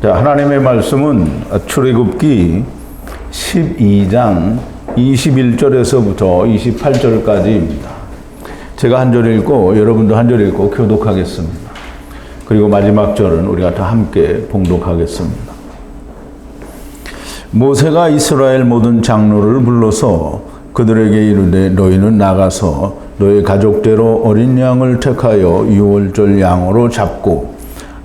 자, 하나님의 말씀은 출애굽기 12장 21절에서부터 28절까지입니다. 제가 한 절 읽고 여러분도 한 절 읽고 교독하겠습니다. 그리고 마지막 절은 우리가 다 함께 봉독하겠습니다. 모세가 이스라엘 모든 장로를 불러서 그들에게 이르되 너희는 나가서 너희 가족대로 어린 양을 택하여 유월절 양으로 잡고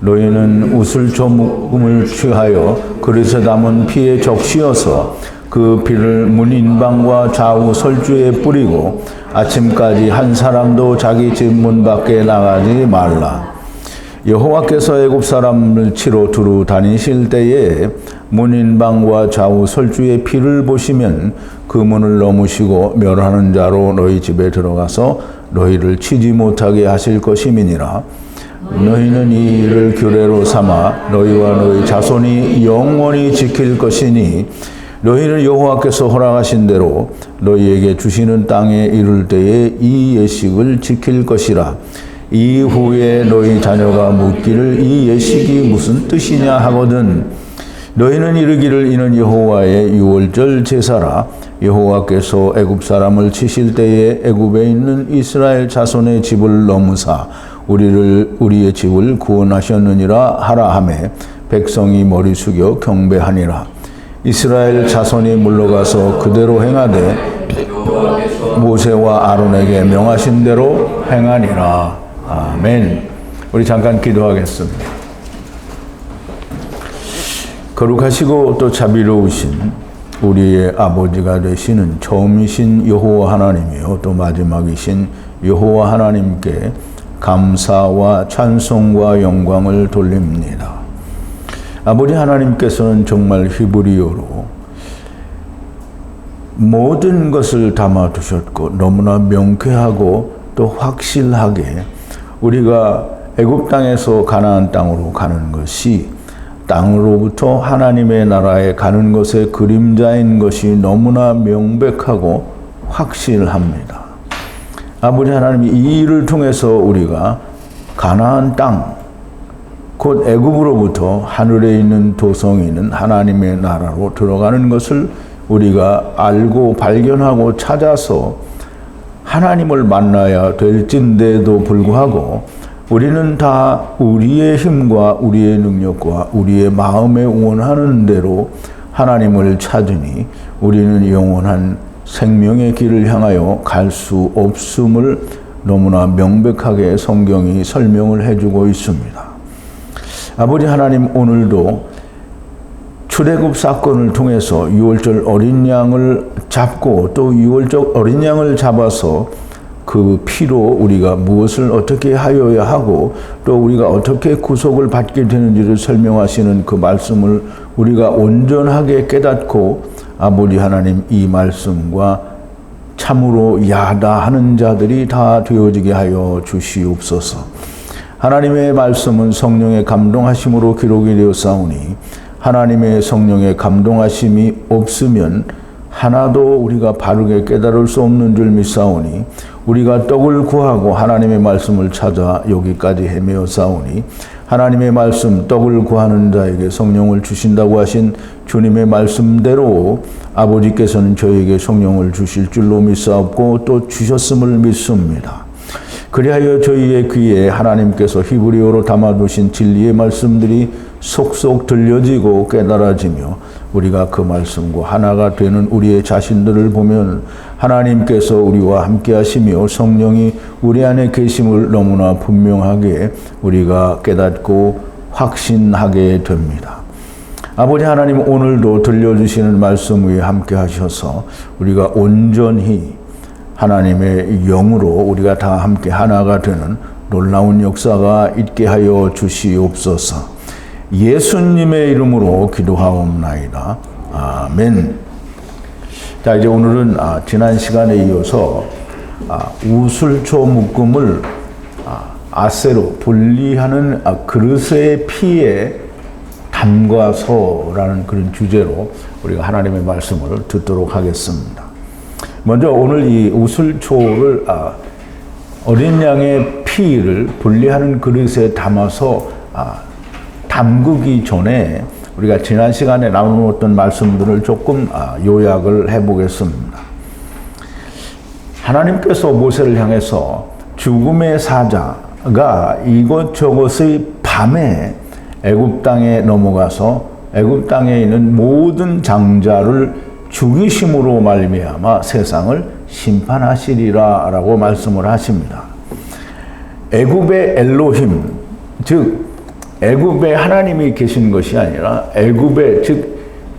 너희는 우슬초 묶음을 취하여 그릇에 담은 피에 적시어서 그 피를 문 인방과 좌우 설주에 뿌리고 아침까지 한 사람도 자기 집 문 밖에 나가지 말라. 여호와께서 애굽 사람을 치러 두루 다니실 때에 문 인방과 좌우 설주의 피를 보시면 그 문을 넘으시고 멸하는 자로 너희 집에 들어가서 너희를 치지 못하게 하실 것임이니라. 너희는 이 일을 규례로 삼아 너희와 너희 자손이 영원히 지킬 것이니 너희는 여호와께서 허락하신 대로 너희에게 주시는 땅에 이를 때에 이 예식을 지킬 것이라. 이후에 너희 자녀가 묻기를 이 예식이 무슨 뜻이냐 하거든 너희는 이르기를 이는 여호와의 유월절 제사라. 여호와께서 애굽 사람을 치실 때에 애굽에 있는 이스라엘 자손의 집을 넘으사 우리의 집을 구원하셨느니라 하라 하매 백성이 머리 숙여 경배하니라. 이스라엘 자손이 물러가서 그대로 행하되 모세와 아론에게 명하신 대로 행하니라. 아멘. 우리 잠깐 기도하겠습니다. 거룩하시고 또 자비로우신 우리의 아버지가 되시는 처음이신 여호와 하나님이요 또 마지막이신 여호와 하나님께 감사와 찬송과 영광을 돌립니다. 아버지 하나님께서는 정말 히브리어로 모든 것을 담아두셨고 너무나 명쾌하고 또 확실하게 우리가 애굽 땅에서 가나안 땅으로 가는 것이 땅으로부터 하나님의 나라에 가는 것의 그림자인 것이 너무나 명백하고 확실합니다. 아버지 하나님이 이 일을 통해서 우리가 가나안 땅, 곧 애굽으로부터 하늘에 있는 도성에 있는 하나님의 나라로 들어가는 것을 우리가 알고 발견하고 찾아서 하나님을 만나야 될진데도 불구하고 우리는 다 우리의 힘과 우리의 능력과 우리의 마음에 원하는 대로 하나님을 찾으니 우리는 영원한 생명의 길을 향하여 갈 수 없음을 너무나 명백하게 성경이 설명을 해주고 있습니다. 아버지 하나님, 오늘도 출애굽 사건을 통해서 유월절 어린 양을 잡고 또 유월절 어린 양을 잡아서 그 피로 우리가 무엇을 어떻게 하여야 하고 또 우리가 어떻게 구속을 받게 되는지를 설명하시는 그 말씀을 우리가 온전하게 깨닫고 아버지 하나님, 이 말씀과 참으로 야다하는 자들이 다 되어지게 하여 주시옵소서. 하나님의 말씀은 성령의 감동하심으로 기록이 되었사오니 하나님의 성령의 감동하심이 없으면 하나도 우리가 바르게 깨달을 수 없는 줄 믿사오니 우리가 떡을 구하고 하나님의 말씀을 찾아 여기까지 헤매어 싸우니 하나님의 말씀 떡을 구하는 자에게 성령을 주신다고 하신 주님의 말씀대로 아버지께서는 저에게 성령을 주실 줄로 믿사옵고 또 주셨음을 믿습니다. 그리하여 저희의 귀에 하나님께서 히브리어로 담아두신 진리의 말씀들이 속속 들려지고 깨달아지며 우리가 그 말씀과 하나가 되는 우리의 자신들을 보면 하나님께서 우리와 함께 하시며 성령이 우리 안에 계심을 너무나 분명하게 우리가 깨닫고 확신하게 됩니다. 아버지 하나님, 오늘도 들려주시는 말씀 위에 함께 하셔서 우리가 온전히 하나님의 영으로 우리가 다 함께 하나가 되는 놀라운 역사가 있게 하여 주시옵소서. 예수님의 이름으로 기도하옵나이다. 아멘. 자, 이제 오늘은 지난 시간에 이어서 우슬초 묶음을 아세로 분리하는 그릇의 피에 담가서라는 그런 주제로 우리가 하나님의 말씀을 듣도록 하겠습니다. 먼저 오늘 이 우슬초를 어린 양의 피를 분리하는 그릇에 담아서 담그기 전에 우리가 지난 시간에 나누었던 말씀들을 조금 요약을 해보겠습니다. 하나님께서 모세를 향해서 죽음의 사자가 이것저것의 밤에 애굽 땅에 넘어가서 애굽 땅에 있는 모든 장자를 죽이심으로 말미암아 세상을 심판하시리라라고 말씀을 하십니다. 애굽의 엘로힘, 즉 애굽에 하나님이 계신 것이 아니라 애굽에, 즉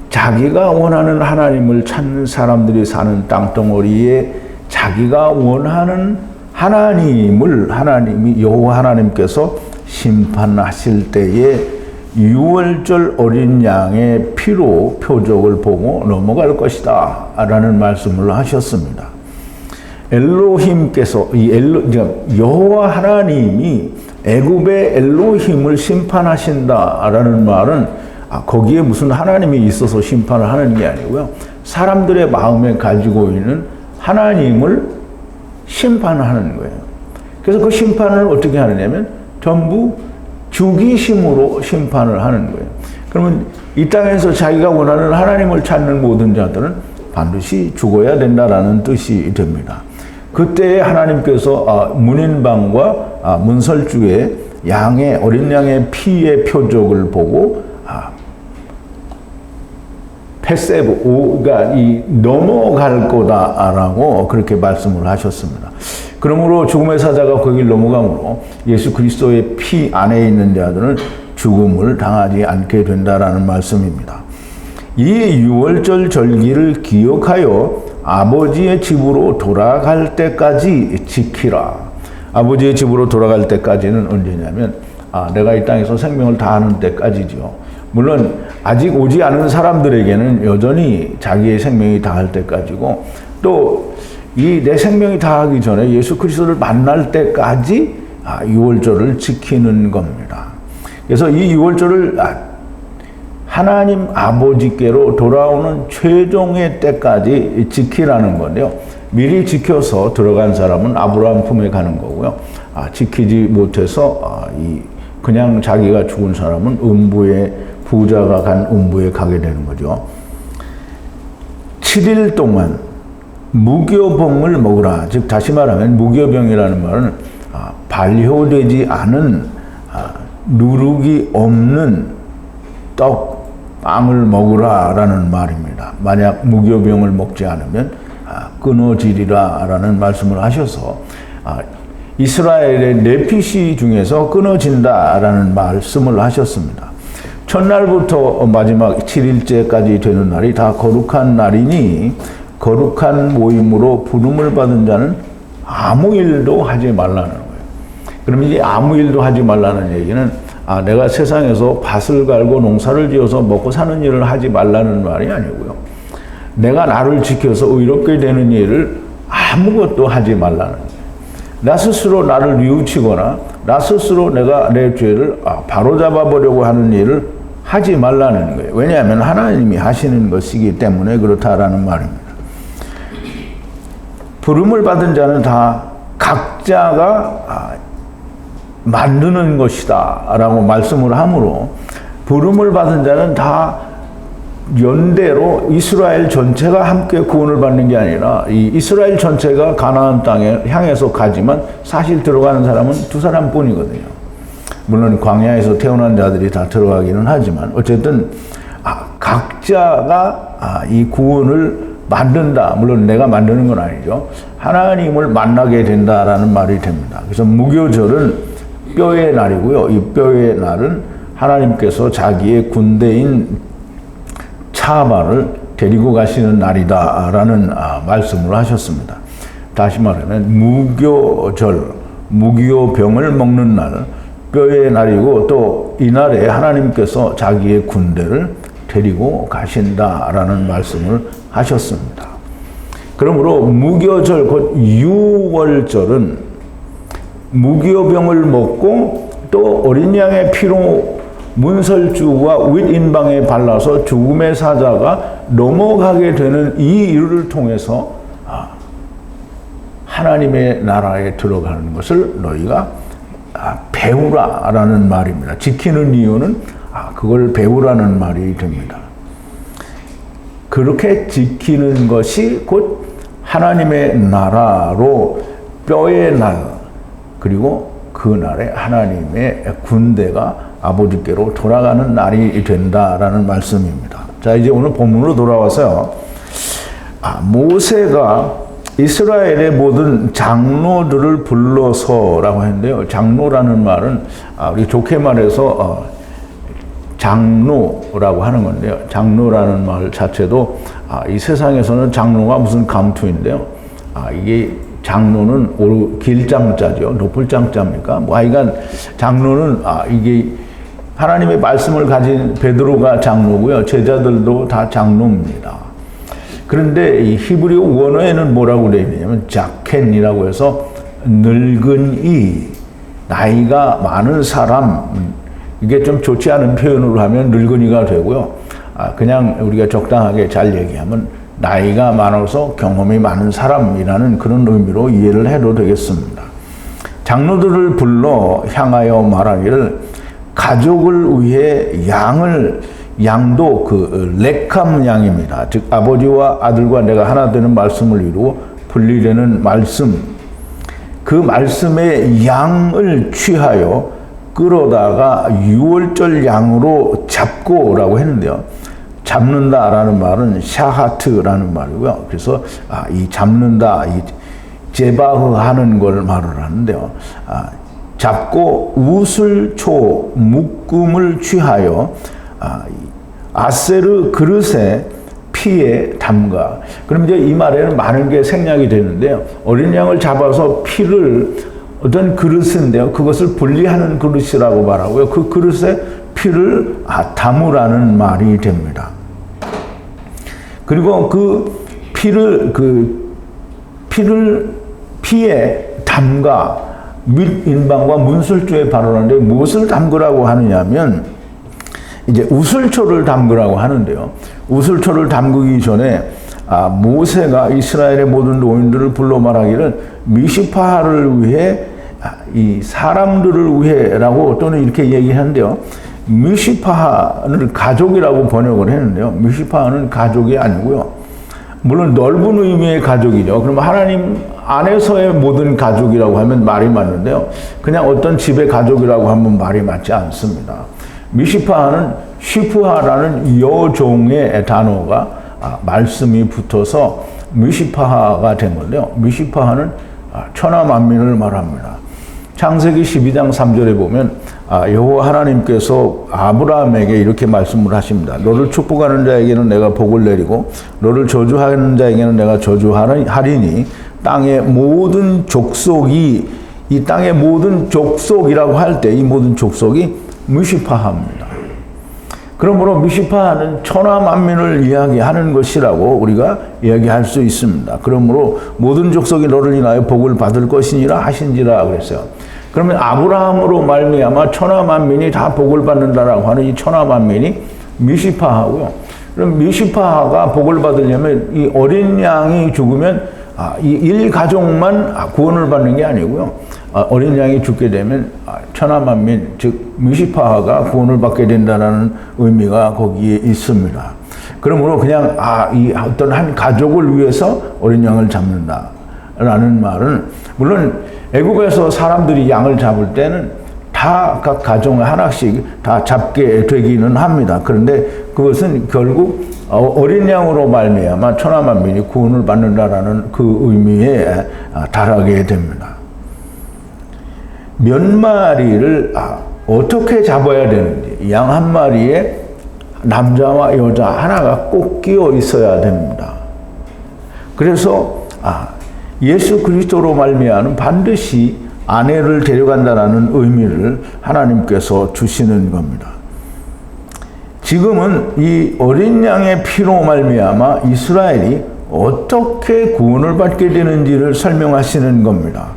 자기가 원하는 하나님을 찾는 사람들이 사는 땅덩어리에 자기가 원하는 하나님이 여호와 하나님께서 심판하실 때에 유월절 어린 양의 피로 표적을 보고 넘어갈 것이다 라는 말씀을 하셨습니다. 엘로힘께서 여호와 하나님이 애굽의 엘로힘을 심판하신다라는 말은 거기에 무슨 하나님이 있어서 심판을 하는 게 아니고요. 사람들의 마음에 가지고 있는 하나님을 심판하는 거예요. 그래서 그 심판을 어떻게 하느냐면 전부 죽이심으로 심판을 하는 거예요. 그러면 이 땅에서 자기가 원하는 하나님을 찾는 모든 자들은 반드시 죽어야 된다라는 뜻이 됩니다. 그때 하나님께서 문인방과 문설주의 어린 양의 피의 표적을 보고 패세브가 넘어갈 거다라고 그렇게 말씀을 하셨습니다. 그러므로 죽음의 사자가 거길 넘어가므로 예수 그리스도의 피 안에 있는 자들은 죽음을 당하지 않게 된다라는 말씀입니다. 이 유월절 절기를 기억하여 아버지의 집으로 돌아갈 때까지 지키라. 아버지의 집으로 돌아갈 때까지는 언제냐면 내가 이 땅에서 생명을 다하는 때까지죠. 물론 아직 오지 않은 사람들에게는 여전히 자기의 생명이 다할 때까지고, 또 이 내 생명이 다하기 전에 예수 그리스도를 만날 때까지 유월절을 지키는 겁니다. 그래서 이 유월절을 하나님 아버지께로 돌아오는 최종의 때까지 지키라는 건데요. 미리 지켜서 들어간 사람은 아브라함 품에 가는 거고요. 지키지 못해서 그냥 자기가 죽은 사람은 부자가 간 음부에 가게 되는 거죠. 7일 동안 무교병을 먹으라. 즉 다시 말하면 무교병이라는 말은 발효되지 않은 누룩이 없는 빵을 먹으라라는 말입니다. 만약 무교병을 먹지 않으면 끊어지리라라는 말씀을 하셔서 이스라엘의 네피시 중에서 끊어진다라는 말씀을 하셨습니다. 첫날부터 마지막 7일째까지 되는 날이 다 거룩한 날이니 거룩한 모임으로 부름을 받은 자는 아무 일도 하지 말라는 거예요. 그럼 이제 아무 일도 하지 말라는 얘기는 내가 세상에서 밭을 갈고 농사를 지어서 먹고 사는 일을 하지 말라는 말이 아니고요. 내가 나를 지켜서 의롭게 되는 일을 아무것도 하지 말라는 거예요. 나 스스로 나를 뉘우치거나 나 스스로 내가 내 죄를 바로잡아 보려고 하는 일을 하지 말라는 거예요. 왜냐하면 하나님이 하시는 것이기 때문에 그렇다라는 말입니다. 부름을 받은 자는 다 각자가 만드는 것이다 라고 말씀을 하므로, 부름을 받은 자는 다 연대로 이스라엘 전체가 함께 구원을 받는 게 아니라 이 이스라엘 전체가 가나안 땅에 향해서 가지만 사실 들어가는 사람은 2사람 뿐이거든요. 물론 광야에서 태어난 자들이 다 들어가기는 하지만 어쨌든 각자가 이 구원을 만든다. 물론 내가 만드는 건 아니죠. 하나님을 만나게 된다라는 말이 됩니다. 그래서 무교절은 뼈의 날이고요. 이 뼈의 날은 하나님께서 자기의 군대인 차바를 데리고 가시는 날이다라는 말씀을 하셨습니다. 다시 말하면 무교절, 무교병을 먹는 날, 뼈의 날이고 또 이날에 하나님께서 자기의 군대를 데리고 가신다라는 말씀을 하셨습니다. 그러므로 무교절, 곧 유월절은 무교병을 먹고 또 어린 양의 피로 문설주와 윗인방에 발라서 죽음의 사자가 넘어가게 되는 이 일을 통해서 하나님의 나라에 들어가는 것을 너희가 배우라라는 말입니다. 지키는 이유는 그걸 배우라는 말이 됩니다. 그렇게 지키는 것이 곧 하나님의 나라로 뼈의 날, 그리고 그 날에 하나님의 군대가 아버지께로 돌아가는 날이 된다라는 말씀입니다. 자, 이제 오늘 본문으로 돌아와서요. 모세가 이스라엘의 모든 장로들을 불러서라고 했는데요. 장로라는 말은 우리 좋게 말해서 장로라고 하는 건데요. 장로라는 말 자체도 이 세상에서는 장로가 무슨 감투인데요. 이게 장로는 길장자죠. 높을 장자입니까? 하여간 장로는 이게 하나님의 말씀을 가진 베드로가 장로고요. 제자들도 다 장로입니다. 그런데 이 히브리 원어에는 뭐라고 되어 있냐면 자켄이라고 해서 늙은 이, 나이가 많은 사람, 이게 좀 좋지 않은 표현으로 하면 늙은이가 되고요. 그냥 우리가 적당하게 잘 얘기하면 나이가 많아서 경험이 많은 사람이라는 그런 의미로 이해를 해도 되겠습니다. 장로들을 불러 향하여 말하기를 가족을 위해 양도 그 레캄 양입니다. 즉 아버지와 아들과 내가 하나 되는 말씀을 이루고 분리되는 말씀, 그 말씀의 양을 취하여 끌어다가 유월절 양으로 잡고라고 했는데요. 잡는다라는 말은 샤하트라는 말이고요. 그래서 이 잡는다, 이 제바흐 하는 걸 말을 하는데요. 잡고 우슬초 묶음을 취하여 아세르 그릇에 피에 담가. 그럼 이제 이 말에는 많은 게 생략이 되는데요. 어린 양을 잡아서 피를 어떤 그릇인데요. 그것을 분리하는 그릇이라고 말하고요. 그 그릇에 피를 담으라는 말이 됩니다. 그리고 그 피를 피에 담가 밑인방과 문술조에 발언하는데 무엇을 담그라고 하느냐면 이제 우슬초를 담그라고 하는데요. 우슬초를 담그기 전에 모세가 이스라엘의 모든 노인들을 불러 말하기를 미시파를 위해 이 사람들을 위해라고 또는 이렇게 얘기하는데요. 미시파는 가족이라고 번역을 했는데요. 미시파는 가족이 아니고요. 물론 넓은 의미의 가족이죠. 그러면 하나님 안에서의 모든 가족이라고 하면 말이 맞는데요. 그냥 어떤 집의 가족이라고 하면 말이 맞지 않습니다. 미시파는 시프하라는 여종의 단어가 말씀이 붙어서 미시파가 된 건데요. 미시파는 천하 만민을 말합니다. 창세기 12장 3절에 보면 여호와 하나님께서 아브라함에게 이렇게 말씀을 하십니다. 너를 축복하는 자에게는 내가 복을 내리고 너를 저주하는 자에게는 내가 저주하리니 땅의 모든 족속이, 이 땅의 모든 족속이라고 할 때 이 모든 족속이 미시파합니다. 그러므로 미시파는 천하 만민을 이야기하는 것이라고 우리가 이야기할 수 있습니다. 그러므로 모든 족속이 너를 인하여 복을 받을 것이니라 하신지라 그랬어요. 그러면 아브라함으로 말미암아 천하 만민이 다 복을 받는다라고 하는 이 천하 만민이 미시파하고요. 그럼 미시파가 복을 받으려면 이 어린 양이 죽으면 이 일가족만 구원을 받는 게 아니고요. 어린 양이 죽게 되면 천하 만민, 즉 미시파가 구원을 받게 된다는 의미가 거기에 있습니다. 그러므로 그냥 이 어떤 한 가족을 위해서 어린 양을 잡는다라는 말은, 물론 애국에서 사람들이 양을 잡을 때는 다 각 가정에 하나씩 다 잡게 되기는 합니다. 그런데 그것은 결국 어린 양으로 말미암아 천하 만민이 구원을 받는다라는 그 의미에 달하게 됩니다. 몇 마리를 어떻게 잡아야 되는지, 양 한 마리에 남자와 여자 하나가 꼭 끼어 있어야 됩니다. 그래서 예수 그리스도로 말미암아 반드시 아내를 데려간다라는 의미를 하나님께서 주시는 겁니다. 지금은 이 어린 양의 피로 말미암아 이스라엘이 어떻게 구원을 받게 되는지를 설명하시는 겁니다.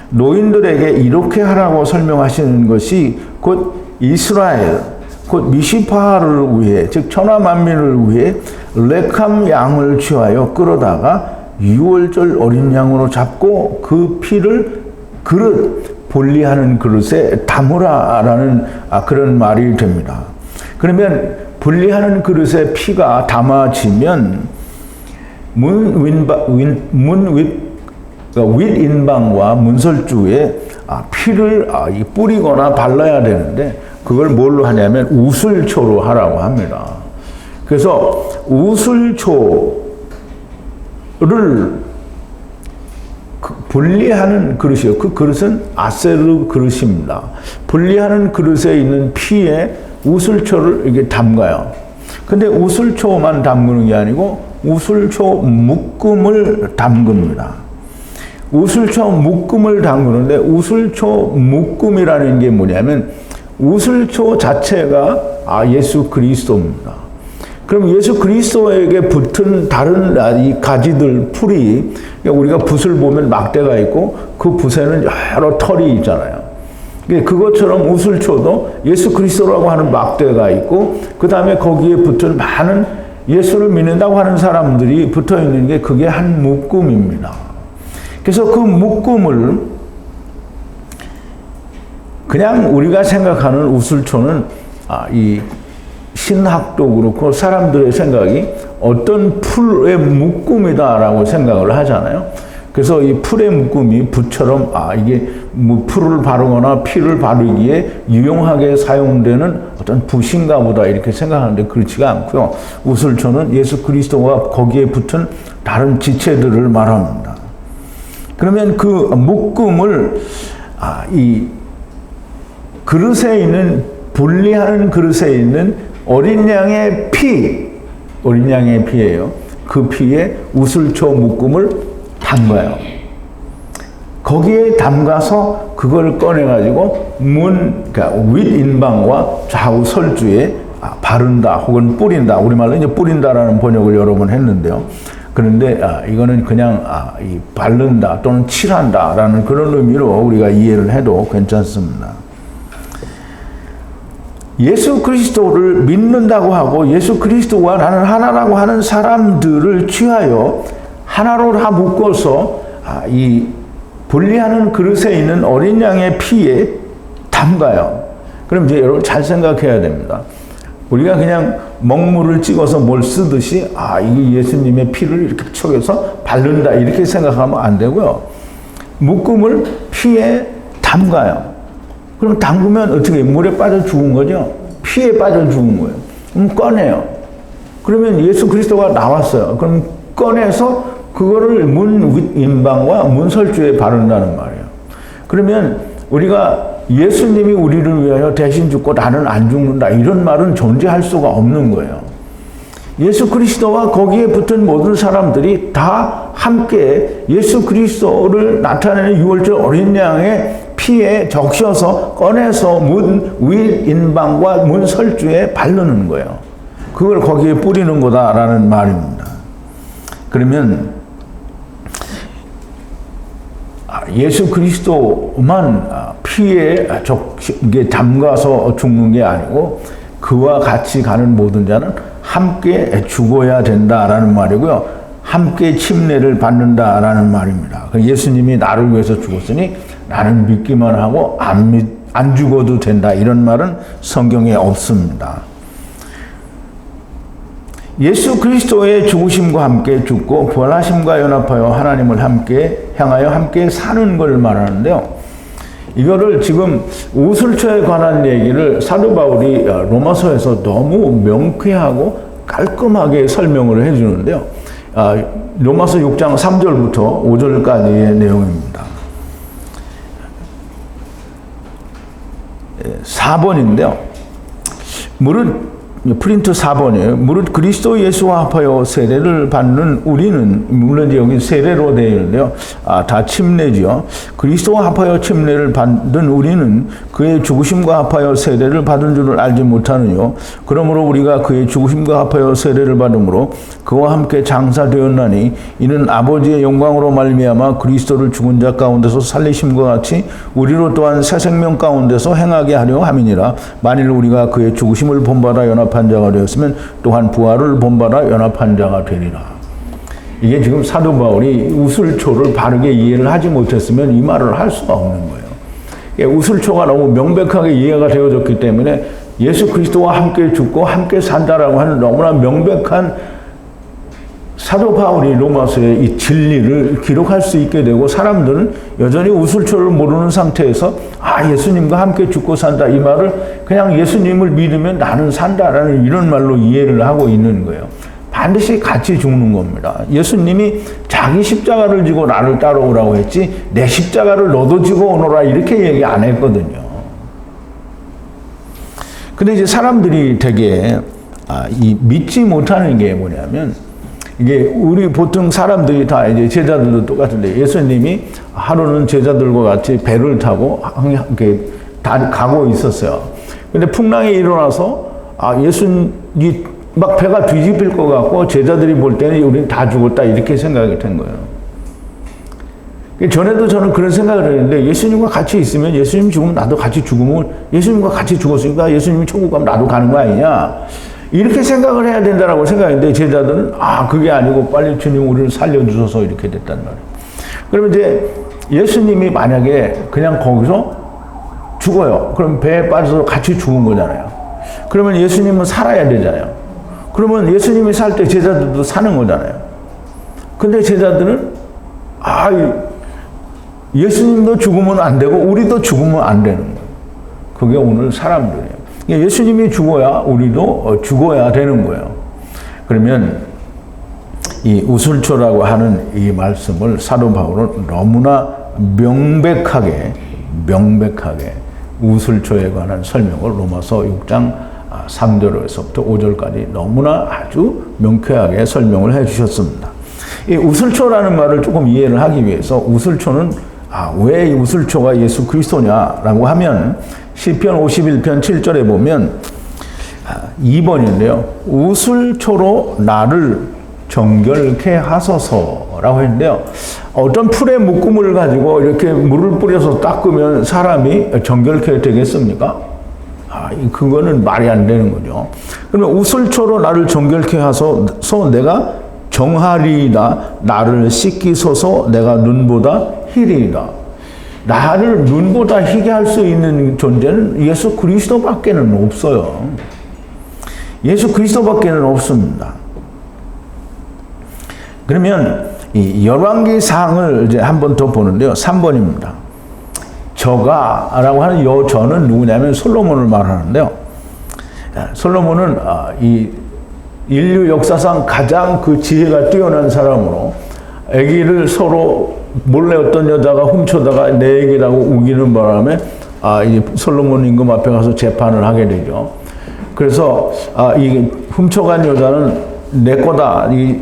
노인들에게 이렇게 하라고 설명하시는 것이 곧 이스라엘, 곧 미시파를 위해, 즉 천하 만민을 위해 레캄 양을 취하여 끌어다가 유월절 어린 양으로 잡고 그 피를 분리하는 그릇에 담으라라는 그런 말이 됩니다. 그러면 분리하는 그릇에 피가 담아지면 윗인방과 문설주에 피를 뿌리거나 발라야 되는데 그걸 뭘로 하냐면 우슬초로 하라고 합니다. 그래서 우슬초를 분리하는 그릇이요. 그 그릇은 아세르 그릇입니다. 분리하는 그릇에 있는 피에 우슬초를 이렇게 담가요. 근데 우슬초만 담그는 게 아니고 우슬초 묶음을 담급니다. 우슬초 묶음을 담그는데 우슬초 묶음이라는 게 뭐냐면 우슬초 자체가 예수 그리스도입니다. 그럼 예수 그리스도에게 붙은 다른 이 가지들, 풀이, 우리가 붓을 보면 막대가 있고 그 붓에는 여러 털이 있잖아요. 그것처럼 우슬초도 예수 그리스도라고 하는 막대가 있고 그 다음에 거기에 붙은 많은 예수를 믿는다고 하는 사람들이 붙어 있는 게 그게 한 묶음입니다. 그래서 그 묶음을 그냥 우리가 생각하는 우슬초는 이 신학도 그렇고 사람들의 생각이 어떤 풀의 묶음이다라고 생각을 하잖아요. 그래서 이 풀의 묶음이 붓처럼 이게 풀을 바르거나 피를 바르기에 유용하게 사용되는 어떤 붓인가 보다 이렇게 생각하는데 그렇지가 않고요. 우슬초는 예수 그리스도가 거기에 붙은 다른 지체들을 말합니다. 그러면 그 묶음을 이 그릇에 있는 분리하는 그릇에 있는 어린 양의 피예요. 그 피에 우슬초 묶음을 담가요. 거기에 담가서 그걸 꺼내가지고 그러니까 윗인방과 좌우 설주에 바른다 혹은 뿌린다. 우리말로 이제 뿌린다라는 번역을 여러 번 했는데요. 그런데 이거는 그냥 이 바른다 또는 칠한다라는 그런 의미로 우리가 이해를 해도 괜찮습니다. 예수 그리스도를 믿는다고 하고 예수 그리스도와 나는 하나라고 하는 사람들을 취하여 하나로 다 묶어서 이 분리하는 그릇에 있는 어린 양의 피에 담가요. 그럼 이제 여러분 잘 생각해야 됩니다. 우리가 그냥 먹물을 찍어서 뭘 쓰듯이 이게 예수님의 피를 이렇게 척여서 바른다 이렇게 생각하면 안 되고요. 묶음을 피에 담가요. 그럼 담그면 어떻게 물에 빠져 죽은 거죠? 피에 빠져 죽은 거예요. 그럼 꺼내요. 그러면 예수 그리스도가 나왔어요. 그럼 꺼내서 그거를 문윗인방과 문설주에 바른다는 말이에요. 그러면 우리가 예수님이 우리를 위하여 대신 죽고 나는 안 죽는다 이런 말은 존재할 수가 없는 거예요. 예수 그리스도와 거기에 붙은 모든 사람들이 다 함께 예수 그리스도를 나타내는 유월절 어린 양의 피에 적셔서 꺼내서 문윗인방과 문설주에 바르는 거예요. 그걸 거기에 뿌리는 거다라는 말입니다. 그러면 예수 그리스도만 피에 이게 담가서 죽는 게 아니고 그와 같이 가는 모든 자는 함께 죽어야 된다라는 말이고요. 함께 침례를 받는다라는 말입니다. 예수님이 나를 위해서 죽었으니 나는 믿기만 하고 안 죽어도 된다. 이런 말은 성경에 없습니다. 예수 그리스도의 죽으심과 함께 죽고 부활하심과 연합하여 하나님을 향하여 함께 사는 걸 말하는데요. 이거를 지금 우슬초에 관한 얘기를 사도 바울이 로마서에서 너무 명쾌하고 깔끔하게 설명을 해주는데요. 로마서 6장 3절부터 5절까지의 내용입니다. 4번인데요. 프린트 4번이에요. 무릇 그리스도 예수와 합하여 세례를 받는 우리는, 물론 여기 세례로 되어 있는데요. 다 침례지요. 그리스도와 합하여 침례를 받는 우리는 그의 죽으심과 합하여 세례를 받은 줄을 알지 못하느뇨. 그러므로 우리가 그의 죽으심과 합하여 세례를 받음으로 그와 함께 장사되었나니 이는 아버지의 영광으로 말미암아 그리스도를 죽은 자 가운데서 살리심과 같이 우리로 또한 새 생명 가운데서 행하게 하려 함이니라. 만일 우리가 그의 죽으심을 본받아 연합한 자가 되었으면 또한 부활을 본받아 연합한 자가 되리라. 이게 지금 사도 바울이 우슬초를 바르게 이해를 하지 못했으면 이 말을 할 수가 없는 거예요. 우슬초가 너무 명백하게 이해가 되어졌기 때문에 예수 그리스도와 함께 죽고 함께 산다라고 하는 너무나 명백한 사도 바울이 로마서의 이 진리를 기록할 수 있게 되고, 사람들은 여전히 우슬초를 모르는 상태에서 예수님과 함께 죽고 산다, 이 말을 그냥 예수님을 믿으면 나는 산다라는 이런 말로 이해를 하고 있는 거예요. 반드시 같이 죽는 겁니다. 예수님이 자기 십자가를 지고 나를 따라오라고 했지 내 십자가를 너도 지고 오너라 이렇게 얘기 안 했거든요. 근데 이제 사람들이 되게 이 믿지 못하는 게 뭐냐면, 이게 우리 보통 사람들이 다 이제 제자들도 똑같은데, 예수님이 하루는 제자들과 같이 배를 타고 이렇게 다 가고 있었어요. 근데 풍랑이 일어나서 예수님이 막 배가 뒤집힐 것 같고, 제자들이 볼 때는 우리는 다 죽었다 이렇게 생각이 된 거예요. 전에도 저는 그런 생각을 했는데, 예수님과 같이 있으면 예수님 죽으면 나도 같이 죽으면, 예수님과 같이 죽었으니까 예수님이 천국 가면 나도 가는 거 아니냐, 이렇게 생각을 해야 된다라고 생각했는데, 제자들은 그게 아니고 빨리 주님 우리를 살려주셔서 이렇게 됐단 말이에요. 그러면 이제 예수님이 만약에 그냥 거기서 죽어요. 그럼 배에 빠져서 같이 죽은 거잖아요. 그러면 예수님은 살아야 되잖아요. 그러면 예수님이 살 때 제자들도 사는 거잖아요. 근데 제자들은 예수님도 죽으면 안 되고 우리도 죽으면 안 되는 거예요. 그게 오늘 사람들이에요. 예수님이 죽어야 우리도 죽어야 되는 거예요. 그러면 이 우슬초라고 하는 이 말씀을 사도 바울은 너무나 명백하게 우슬초에 관한 설명을 로마서 6장 3절에서부터 5절까지 너무나 아주 명쾌하게 설명을 해 주셨습니다. 이 우슬초라는 말을 조금 이해를 하기 위해서, 우슬초는 왜 이 우슬초가 예수 그리스도냐라고 하면, 시편 51편 7절에 보면 2번인데요. 우슬초로 나를 정결케 하소서라고 했는데요. 어떤 풀의 묶음을 가지고 이렇게 물을 뿌려서 닦으면 사람이 정결케 되겠습니까? 그거는 말이 안 되는 거죠. 그러면 우슬초로 나를 정결케 하소서 내가 정하리이다. 나를 씻기소서 내가 눈보다 희리이다. 나를 눈보다 희게 할 수 있는 존재는 예수 그리스도밖에는 없어요. 예수 그리스도밖에는 없습니다. 그러면 이 열왕기상을 이제 한 번 더 보는데요. 3번입니다. 저가라고 하는 요 저는 누구냐면 솔로몬을 말하는데요. 솔로몬은 이 인류 역사상 가장 그 지혜가 뛰어난 사람으로, 아기를 서로 몰래 어떤 여자가 훔쳐다가 내 얘기라고 우기는 바람에 이 솔로몬 임금 앞에 가서 재판을 하게 되죠. 그래서 이 훔쳐간 여자는 내 거다, 이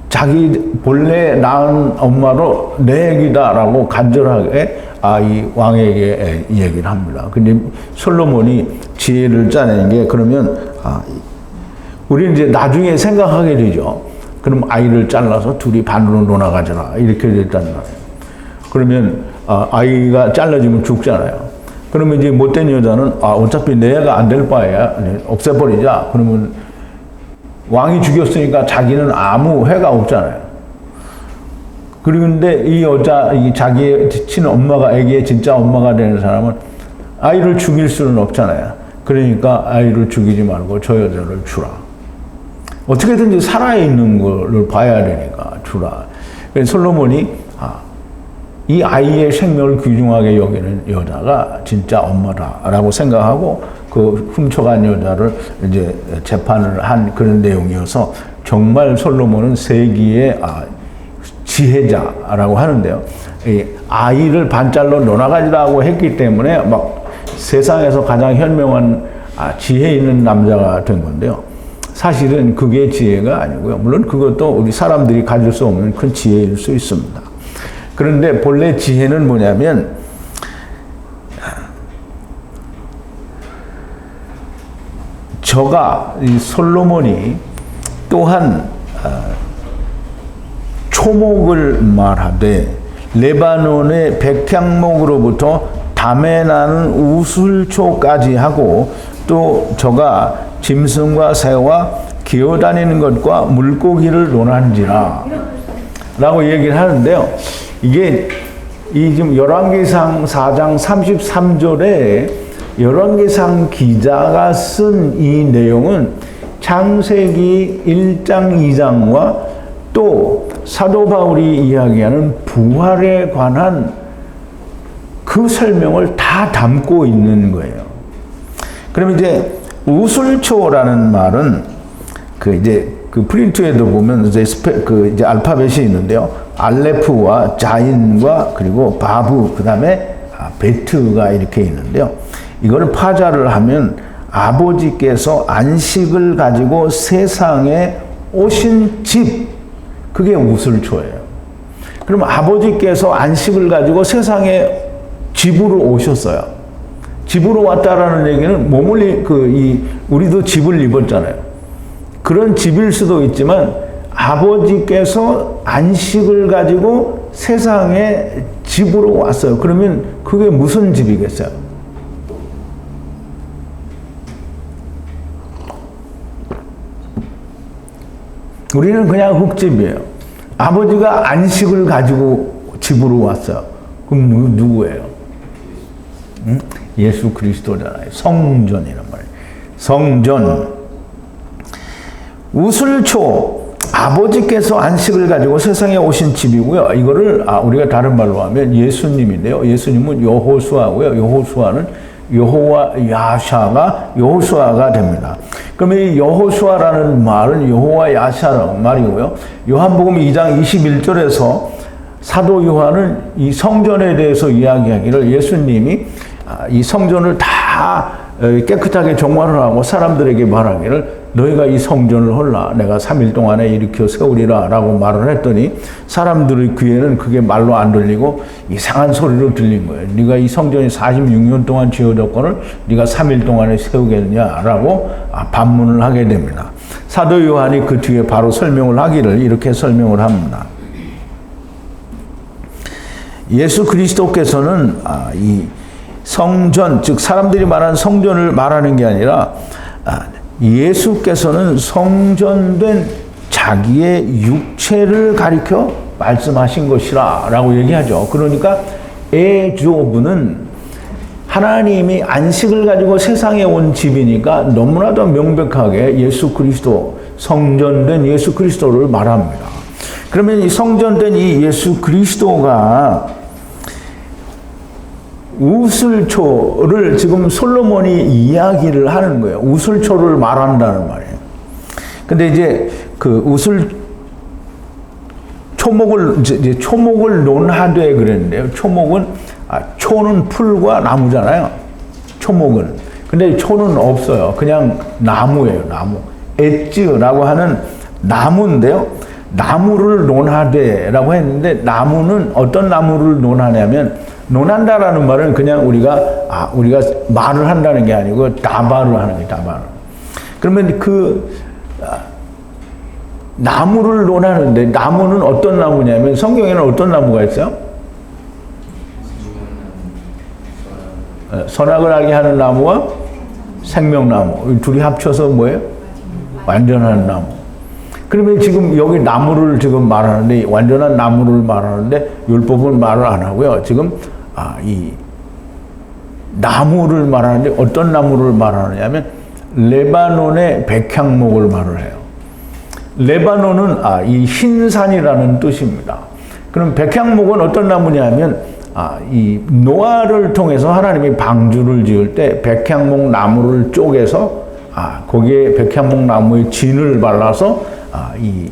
자기 본래 낳은 엄마로 내 얘기다라고 간절하게 이 왕에게 얘기를 합니다. 근데 솔로몬이 지혜를 짜내는 게, 그러면 우리는 이제 나중에 생각하게 되죠. 그럼 아이를 잘라서 둘이 반으로 놀아가져라 이렇게 됐단 말이에요. 그러면 아이가 잘라지면 죽잖아요. 그러면 이제 못된 여자는 어차피 내 애가 안 될 바에야 없애버리자. 그러면 왕이 죽였으니까 자기는 아무 해가 없잖아요. 그런데 이 여자, 이 자기의 친엄마가, 아기의 진짜 엄마가 되는 사람은 아이를 죽일 수는 없잖아요. 그러니까 아이를 죽이지 말고 저 여자를 주라. 어떻게든지 살아있는 걸 봐야 되니까 주라. 그래서 솔로몬이 이 아이의 생명을 귀중하게 여기는 여자가 진짜 엄마다라고 생각하고 그 훔쳐간 여자를 이제 재판을 한 그런 내용이어서, 정말 솔로몬은 세기의 지혜자라고 하는데요. 이 아이를 반짤로 놀아가지라고 했기 때문에 막 세상에서 가장 현명한 지혜 있는 남자가 된 건데요. 사실은 그게 지혜가 아니고요. 물론 그것도 우리 사람들이 가질 수 없는 큰 지혜일 수 있습니다. 그런데 본래 지혜는 뭐냐면, 저가 이 솔로몬이 또한 초목을 말하되 레바논의 백향목으로부터 담에 나는 우슬초까지 하고, 또 저가 짐승과 새와 기어다니는 것과 물고기를 논한지라 라고 얘기를 하는데요. 이게 이 지금 열왕기상 4장 33절에 열왕기상 기자가 쓴 이 내용은 창세기 1장, 2장과 또 사도 바울이 이야기하는 부활에 관한 그 설명을 다 담고 있는 거예요. 그럼 이제 우술초라는 말은 그 프린트에도 보면 이제 알파벳이 있는데요. 알레프와 자인과 그리고 바브, 그 다음에 베트가 이렇게 있는데요. 이걸 파자를 하면 아버지께서 안식을 가지고 세상에 오신 집, 그게 우술초예요. 그럼 아버지께서 안식을 가지고 세상에 집으로 오셨어요. 집으로 왔다라는 얘기는 우리도 집을 입었잖아요. 그런 집일 수도 있지만 아버지께서 안식을 가지고 세상에 집으로 왔어요. 그러면 그게 무슨 집이겠어요? 우리는 그냥 흙집이에요. 아버지가 안식을 가지고 집으로 왔어요. 그럼 누구예요? 응? 예수 그리스도잖아요. 성전이란 말이에요. 성전. 우술초, 아버지께서 안식을 가지고 세상에 오신 집이고요. 이거를 우리가 다른 말로 하면 예수님인데요. 예수님은 여호수아고요. 여호수아는 여호와 야샤가 여호수아가 됩니다. 그러면 이 여호수아라는 말은 여호와 야샤라는 말이고요. 요한복음 2장 21절에서 사도 요한은 이 성전에 대해서 이야기하기를 예수님이 이 성전을 다 깨끗하게 정화를 하고 사람들에게 말하기를 너희가 이 성전을 헐라 내가 3일 동안에 일으켜 세우리라 라고 말을 했더니 사람들의 귀에는 그게 말로 안 들리고 이상한 소리로 들린 거예요. 네가 이 성전이 46년 동안 지어졌거늘 네가 3일 동안에 세우겠냐라고 반문을 하게 됩니다. 사도 요한이 그 뒤에 바로 설명을 하기를 이렇게 설명을 합니다. 예수 그리스도께서는 이 성전, 즉 사람들이 말하는 성전을 말하는 게 아니라 예수께서는 성전된 자기의 육체를 가리켜 말씀하신 것이라 라고 얘기하죠. 그러니까 에조브는 하나님이 안식을 가지고 세상에 온 집이니까 너무나도 명백하게 예수 그리스도, 성전된 예수 그리스도를 말합니다. 그러면 이 성전된 이 예수 그리스도가 우슬초를 지금 솔로몬이 이야기를 하는 거예요. 우슬초를 말한다는 말이에요. 근데 이제 그 초목을 논하되 그랬는데요. 초목은, 초는 풀과 나무잖아요. 초목은. 근데 초는 없어요. 그냥 나무예요, 나무. 엣즈라고 하는 나무인데요. 나무를 논하되라고 했는데 나무는 어떤 나무를 논하냐면 논한다라는 말은 그냥 우리가 말을 한다는 게 아니고 다발을 하는 게 다발. 그러면 나무를 논하는데 나무는 어떤 나무냐면 성경에는 어떤 나무가 있어요? 선악을 알게 하는 나무와 생명나무. 둘이 합쳐서 뭐예요? 완전한 나무. 그러면 지금 여기 나무를 지금 말하는데 완전한 나무를 말하는데 율법은 말을 안 하고요. 지금 이 나무를 말하는데 어떤 나무를 말하느냐면 레바논의 백향목을 말을 해요. 레바논은 이 흰산이라는 뜻입니다. 그럼 백향목은 어떤 나무냐면 이 노아를 통해서 하나님이 방주를 지을 때 백향목 나무를 쪼개서 거기에 백향목 나무의 진을 발라서 이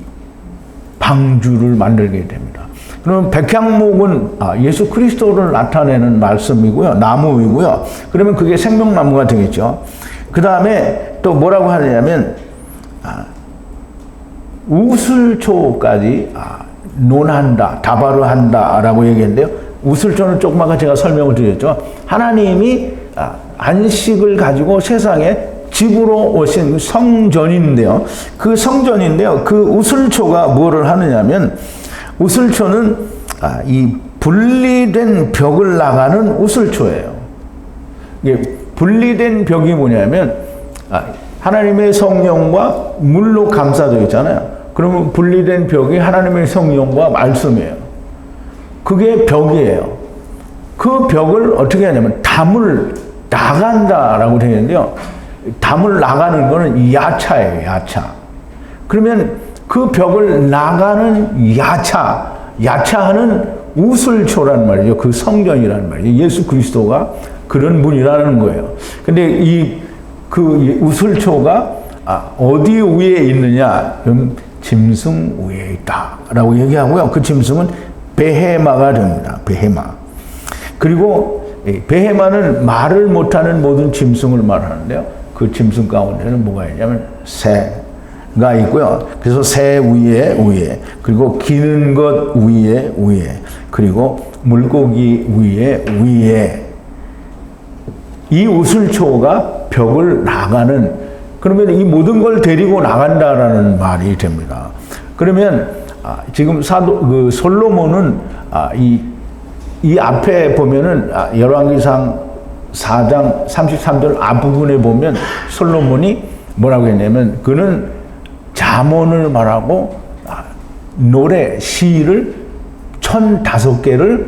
방주를 만들게 됩니다. 그러면 백향목은 예수 그리스도를 나타내는 말씀이고요. 나무이고요. 그러면 그게 생명나무가 되겠죠. 그 다음에 또 뭐라고 하느냐면 우슬초까지 논한다, 다발을 한다라고 얘기했는데요. 우슬초는 조금 아까 제가 설명을 드렸죠. 하나님이 안식을 가지고 세상에 집으로 오신 성전인데요. 그 우슬초가 뭐를 하느냐면 우슬초는 이 분리된 벽을 나가는 우슬초예요. 이게 분리된 벽이 뭐냐면 하나님의 성령과 물로 감싸져 있잖아요. 그러면 분리된 벽이 하나님의 성령과 말씀이에요. 그게 벽이에요. 그 벽을 어떻게 하냐면 나간다라고 되어 있는데요. 담을 나가는 거는 야차예요, 야차. 그러면 그 벽을 나가는 야차하는 우슬초라는 말이죠. 그 성전이라는 말이죠. 예수 그리스도가 그런 분이라는 거예요. 근데 그 우슬초가 어디 위에 있느냐? 짐승 위에 있다라고 얘기하고요. 그 짐승은 베헤마가 됩니다. 베헤마. 그리고 베헤마는 말을 못하는 모든 짐승을 말하는데요. 그 짐승 가운데는 뭐가 있냐면 새가 있고요. 그래서 새 위에 그리고 기는 것 위에 그리고 물고기 위에 이 우슬초가 벽을 나가는, 그러면 이 모든 걸 데리고 나간다라는 말이 됩니다. 그러면 지금 솔로몬은 이 앞에 보면은 열왕기상 4장 33절 앞부분에 보면 솔로몬이 뭐라고 했냐면 그는 잠언을 말하고 노래, 시를 1005개를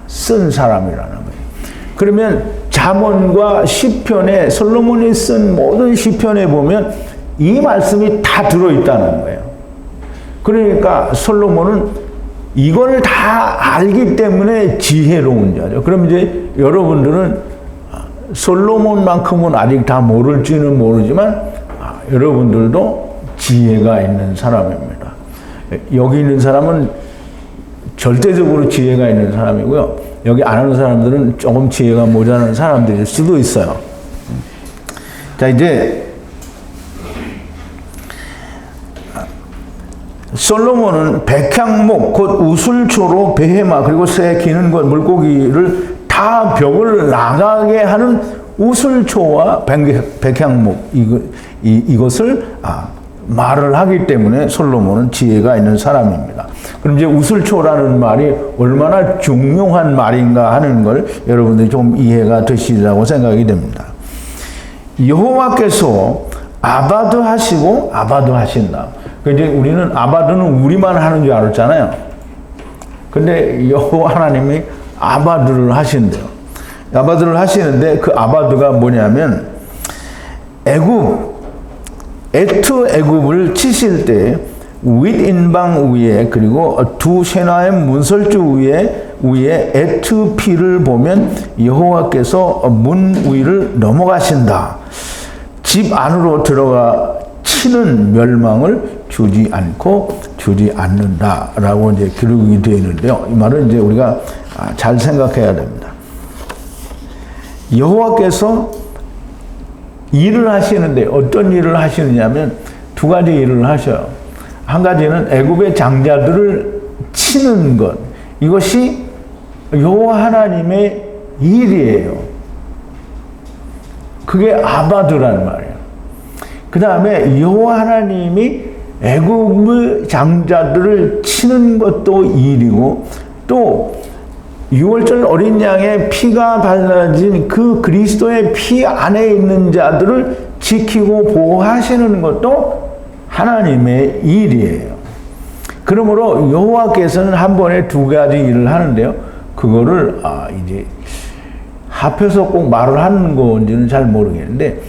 쓴 사람이라는 거예요. 그러면 잠언과 시편에 솔로몬이 쓴 모든 시편에 보면 이 말씀이 다 들어있다는 거예요. 그러니까 솔로몬은 이걸 다 알기 때문에 지혜로운 자죠. 그럼 이제 여러분들은 솔로몬만큼은 아직 다 모를지는 모르지만 여러분들도 지혜가 있는 사람입니다. 여기 있는 사람은 절대적으로 지혜가 있는 사람이고요. 여기 안 하는 사람들은 조금 지혜가 모자라는 사람들일 수도 있어요. 자, 이제 솔로몬은 백향목 곧 우슬초로 베헤마 그리고 새 기는 것 물고기를 다 벽을 나가게 하는 우슬초와 백향목 이것을 말을 하기 때문에 솔로몬은 지혜가 있는 사람입니다. 그럼 이제 우슬초라는 말이 얼마나 중요한 말인가 하는 걸 여러분들이 좀 이해가 되시리라고 생각이 됩니다. 여호와께서 아바드 하시고 아바드 하신다. 이제 우리는 아바드는 우리만 하는 줄 알았잖아요. 근데 여호와 하나님이 아바드를 하신대요. 아바드를 하시는데 그 아바드가 뭐냐면 애굽을 치실 때 윗인방 위에 그리고 두 세나의 문설주 위에 에트 피를 보면 여호와께서 문 위를 넘어가신다. 집 안으로 들어가 치는 멸망을 주지 않는다라고 이제 기록이 되어 있는데요. 이 말은 이제 우리가 잘 생각해야 됩니다. 여호와께서 일을 하시는데 어떤 일을 하시느냐면 두 가지 일을 하셔요. 한 가지는 애굽의 장자들을 치는 것. 이것이 여호와 하나님의 일이에요. 그게 아바드라는 말이에요. 그 다음에 여호와 하나님이 애굽의 장자들을 치는 것도 일이고 또 6월절 어린 양의 피가 발라진 그 그리스도의 피 안에 있는 자들을 지키고 보호하시는 것도 하나님의 일이에요. 그러므로 여호와께서는 한 번에 두 가지 일을 하는데요. 그거를 이제 합해서 꼭 말을 하는 건지는 잘 모르겠는데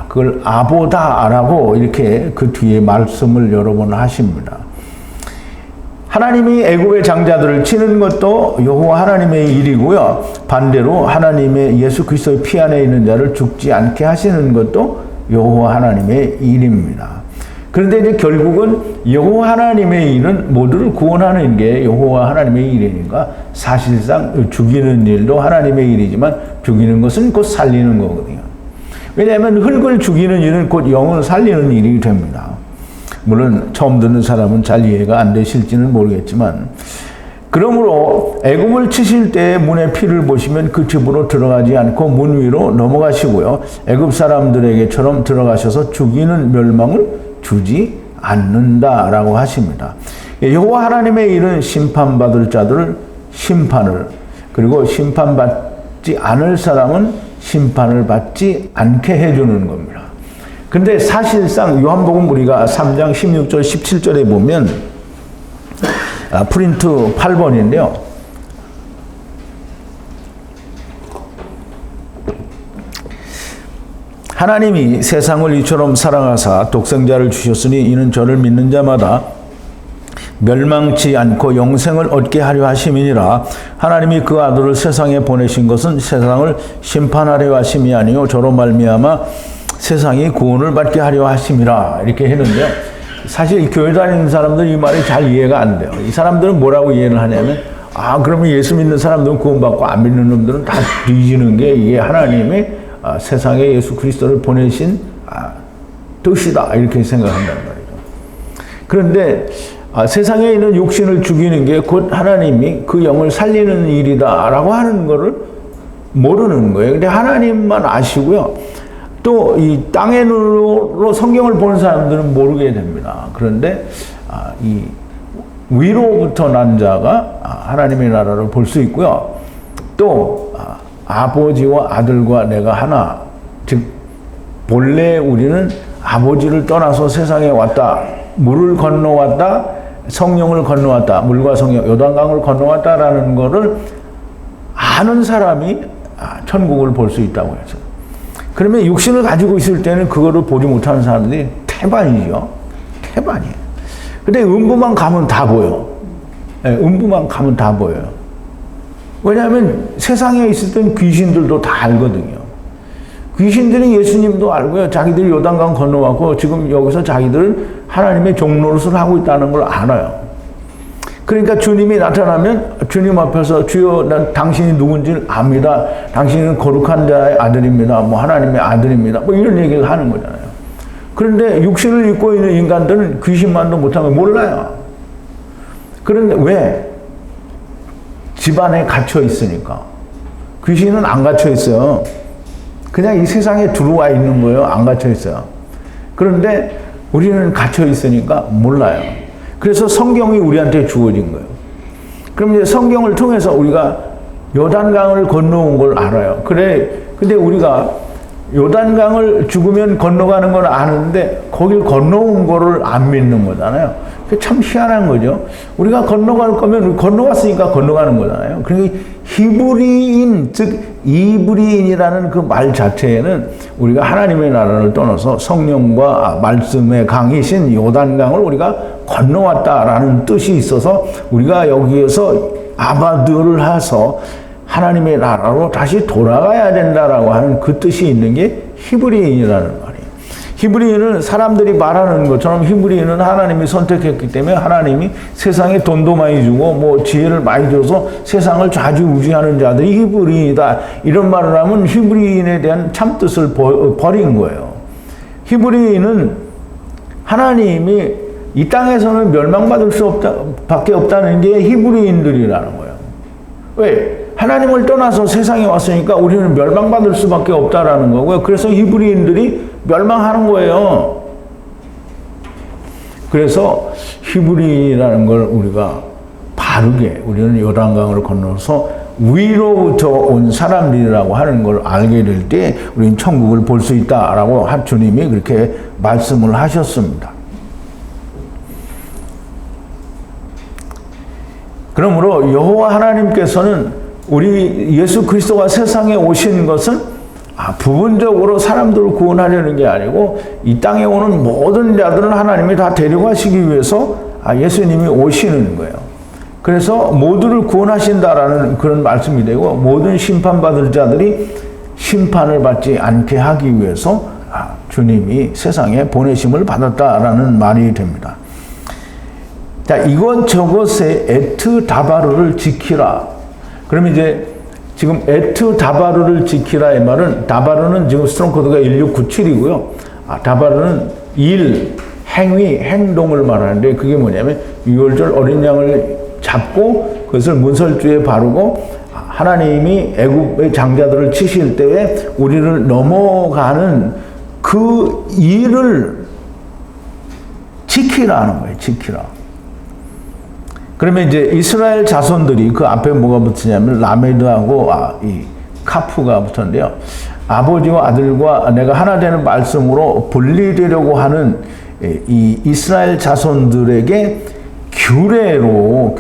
그걸 아보다라고 이렇게 그 뒤에 말씀을 여러 번 하십니다. 하나님이 애굽의 장자들을 치는 것도 여호와 하나님의 일이고요. 반대로 하나님의 예수 그리스도의 피 안에 있는 자를 죽지 않게 하시는 것도 여호와 하나님의 일입니다. 그런데 이제 결국은 여호와 하나님의 일은 모두를 구원하는 게 여호와 하나님의 일이니까 사실상 죽이는 일도 하나님의 일이지만 죽이는 것은 곧 살리는 거거든요. 왜냐하면 흙을 죽이는 일은 곧 영을 살리는 일이 됩니다. 물론 처음 듣는 사람은 잘 이해가 안 되실지는 모르겠지만 그러므로 애굽을 치실 때 문의 피를 보시면 그 집으로 들어가지 않고 문 위로 넘어가시고요. 애굽 사람들에게처럼 들어가셔서 죽이는 멸망을 주지 않는다라고 하십니다. 여호와 하나님의 일은 심판받을 자들을 심판을 그리고 심판받지 않을 사람은 심판을 받지 않게 해주는 겁니다. 근데 사실상 요한복음 우리가 3장 16절 17절에 보면 프린트 8번인데요. 하나님이 세상을 이처럼 사랑하사 독생자를 주셨으니 이는 저를 믿는 자마다 멸망치 않고 영생을 얻게 하려 하심이니라. 하나님이 그 아들을 세상에 보내신 것은 세상을 심판하려 하심이 아니요 저로 말미암아 세상이 구원을 받게 하려 하심이라. 이렇게 했는데요. 사실 교회 다니는 사람들은 이 말이 잘 이해가 안 돼요. 이 사람들은 뭐라고 이해를 하냐면 그러면 예수 믿는 사람들은 구원받고 안 믿는 놈들은 다 뒤지는 게 이게 하나님이 세상에 예수 그리스도를 보내신 뜻이다. 이렇게 생각한단 말이죠. 그런데 세상에 있는 육신을 죽이는 게 곧 하나님이 그 영을 살리는 일이다라고 하는 거를 모르는 거예요. 근데 하나님만 아시고요. 또 이 땅의 눈으로 성경을 보는 사람들은 모르게 됩니다. 그런데 이 위로부터 난 자가 하나님의 나라를 볼 수 있고요. 또 아버지와 아들과 내가 하나, 즉 본래 우리는 아버지를 떠나서 세상에 왔다. 물을 건너왔다. 성령을 건너왔다. 물과 성령, 요단강을 건너왔다라는 거를 아는 사람이 천국을 볼 수 있다고 했어요. 그러면 육신을 가지고 있을 때는 그거를 보지 못하는 사람들이 태반이죠. 태반이에요. 근데 음부만 가면 다 보여. 음부만 가면 다 보여요. 왜냐하면 세상에 있을 땐 귀신들도 다 알거든요. 귀신들은 예수님도 알고요. 자기들이 요단강 건너왔고 지금 여기서 자기들은 하나님의 종노릇을 하고 있다는 걸 알아요. 그러니까 주님이 나타나면 주님 앞에서 주여 난 당신이 누군지를 압니다. 당신은 거룩한 자의 아들입니다. 뭐 하나님의 아들입니다. 뭐 이런 얘기를 하는 거잖아요. 그런데 육신을 입고 있는 인간들은 귀신만도 못하면 몰라요. 그런데 왜? 집안에 갇혀 있으니까. 귀신은 안 갇혀 있어요. 그냥 이 세상에 들어와 있는 거예요. 안 갇혀 있어요. 그런데 우리는 갇혀 있으니까 몰라요. 그래서 성경이 우리한테 주어진 거예요. 그럼 이제 성경을 통해서 우리가 요단강을 건너온 걸 알아요. 근데 우리가 요단강을 죽으면 건너가는 건 아는데 거길 건너온 거를 안 믿는 거잖아요. 그게 참 희한한 거죠. 우리가 건너갈 거면 건너갔으니까 건너가는 거잖아요. 그러니까 히브리인, 즉 이브리인이라는 그 말 자체에는 우리가 하나님의 나라를 떠나서 성령과 말씀의 강이신 요단강을 우리가 건너왔다라는 뜻이 있어서 우리가 여기에서 아바드를 해서 하나님의 나라로 다시 돌아가야 된다라고 하는 그 뜻이 있는 게 히브리인이라는 말이에요. 히브리인은 사람들이 말하는 것처럼 히브리인은 하나님이 선택했기 때문에 하나님이 세상에 돈도 많이 주고 뭐 지혜를 많이 줘서 세상을 좌지우지하는 자들이 히브리인이다. 이런 말을 하면 히브리인에 대한 참뜻을 버린 거예요. 히브리인은 하나님이 이 땅에서는 멸망받을 밖에 없다는 게 히브리인들이라는 거예요. 왜? 하나님을 떠나서 세상에 왔으니까 우리는 멸망받을 수밖에 없다라는 거고요. 그래서 히브리인들이 멸망하는 거예요. 그래서 히브리인이라는 걸 우리가 바르게 우리는 요단강을 건너서 위로부터 온 사람들이라고 하는 걸 알게 될 때 우리는 천국을 볼 수 있다라고 주님이 그렇게 말씀을 하셨습니다. 그러므로 여호와 하나님께서는 우리 예수 그리스도가 세상에 오신 것은 부분적으로 사람들을 구원하려는 게 아니고 이 땅에 오는 모든 자들은 하나님이 다 데려가시기 위해서 예수님이 오시는 거예요. 그래서 모두를 구원하신다라는 그런 말씀이 되고 모든 심판받을 자들이 심판을 받지 않게 하기 위해서 주님이 세상에 보내심을 받았다라는 말이 됩니다. 자, 이것저것의 에트 다바르를 지키라. 그러면 이제 지금 에트 다바르를 지키라의 말은 다바르는 지금 스트롱 코드가 1697이고요. 다바르는 일, 행위, 행동을 말하는데 그게 뭐냐면 유월절 어린 양을 잡고 그것을 문설주에 바르고 하나님이 애굽의 장자들을 치실 때에 우리를 넘어가는 그 일을 지키라는 거예요. 지키라. 그러면 이제 이스라엘 자손들이 그 앞에 뭐가 붙으냐면 라메드하고 이 카프가 붙었는데요. 아버지와 아들과 내가 하나 되는 말씀으로 분리되려고 하는 이 이스라엘 자손들에게 규례로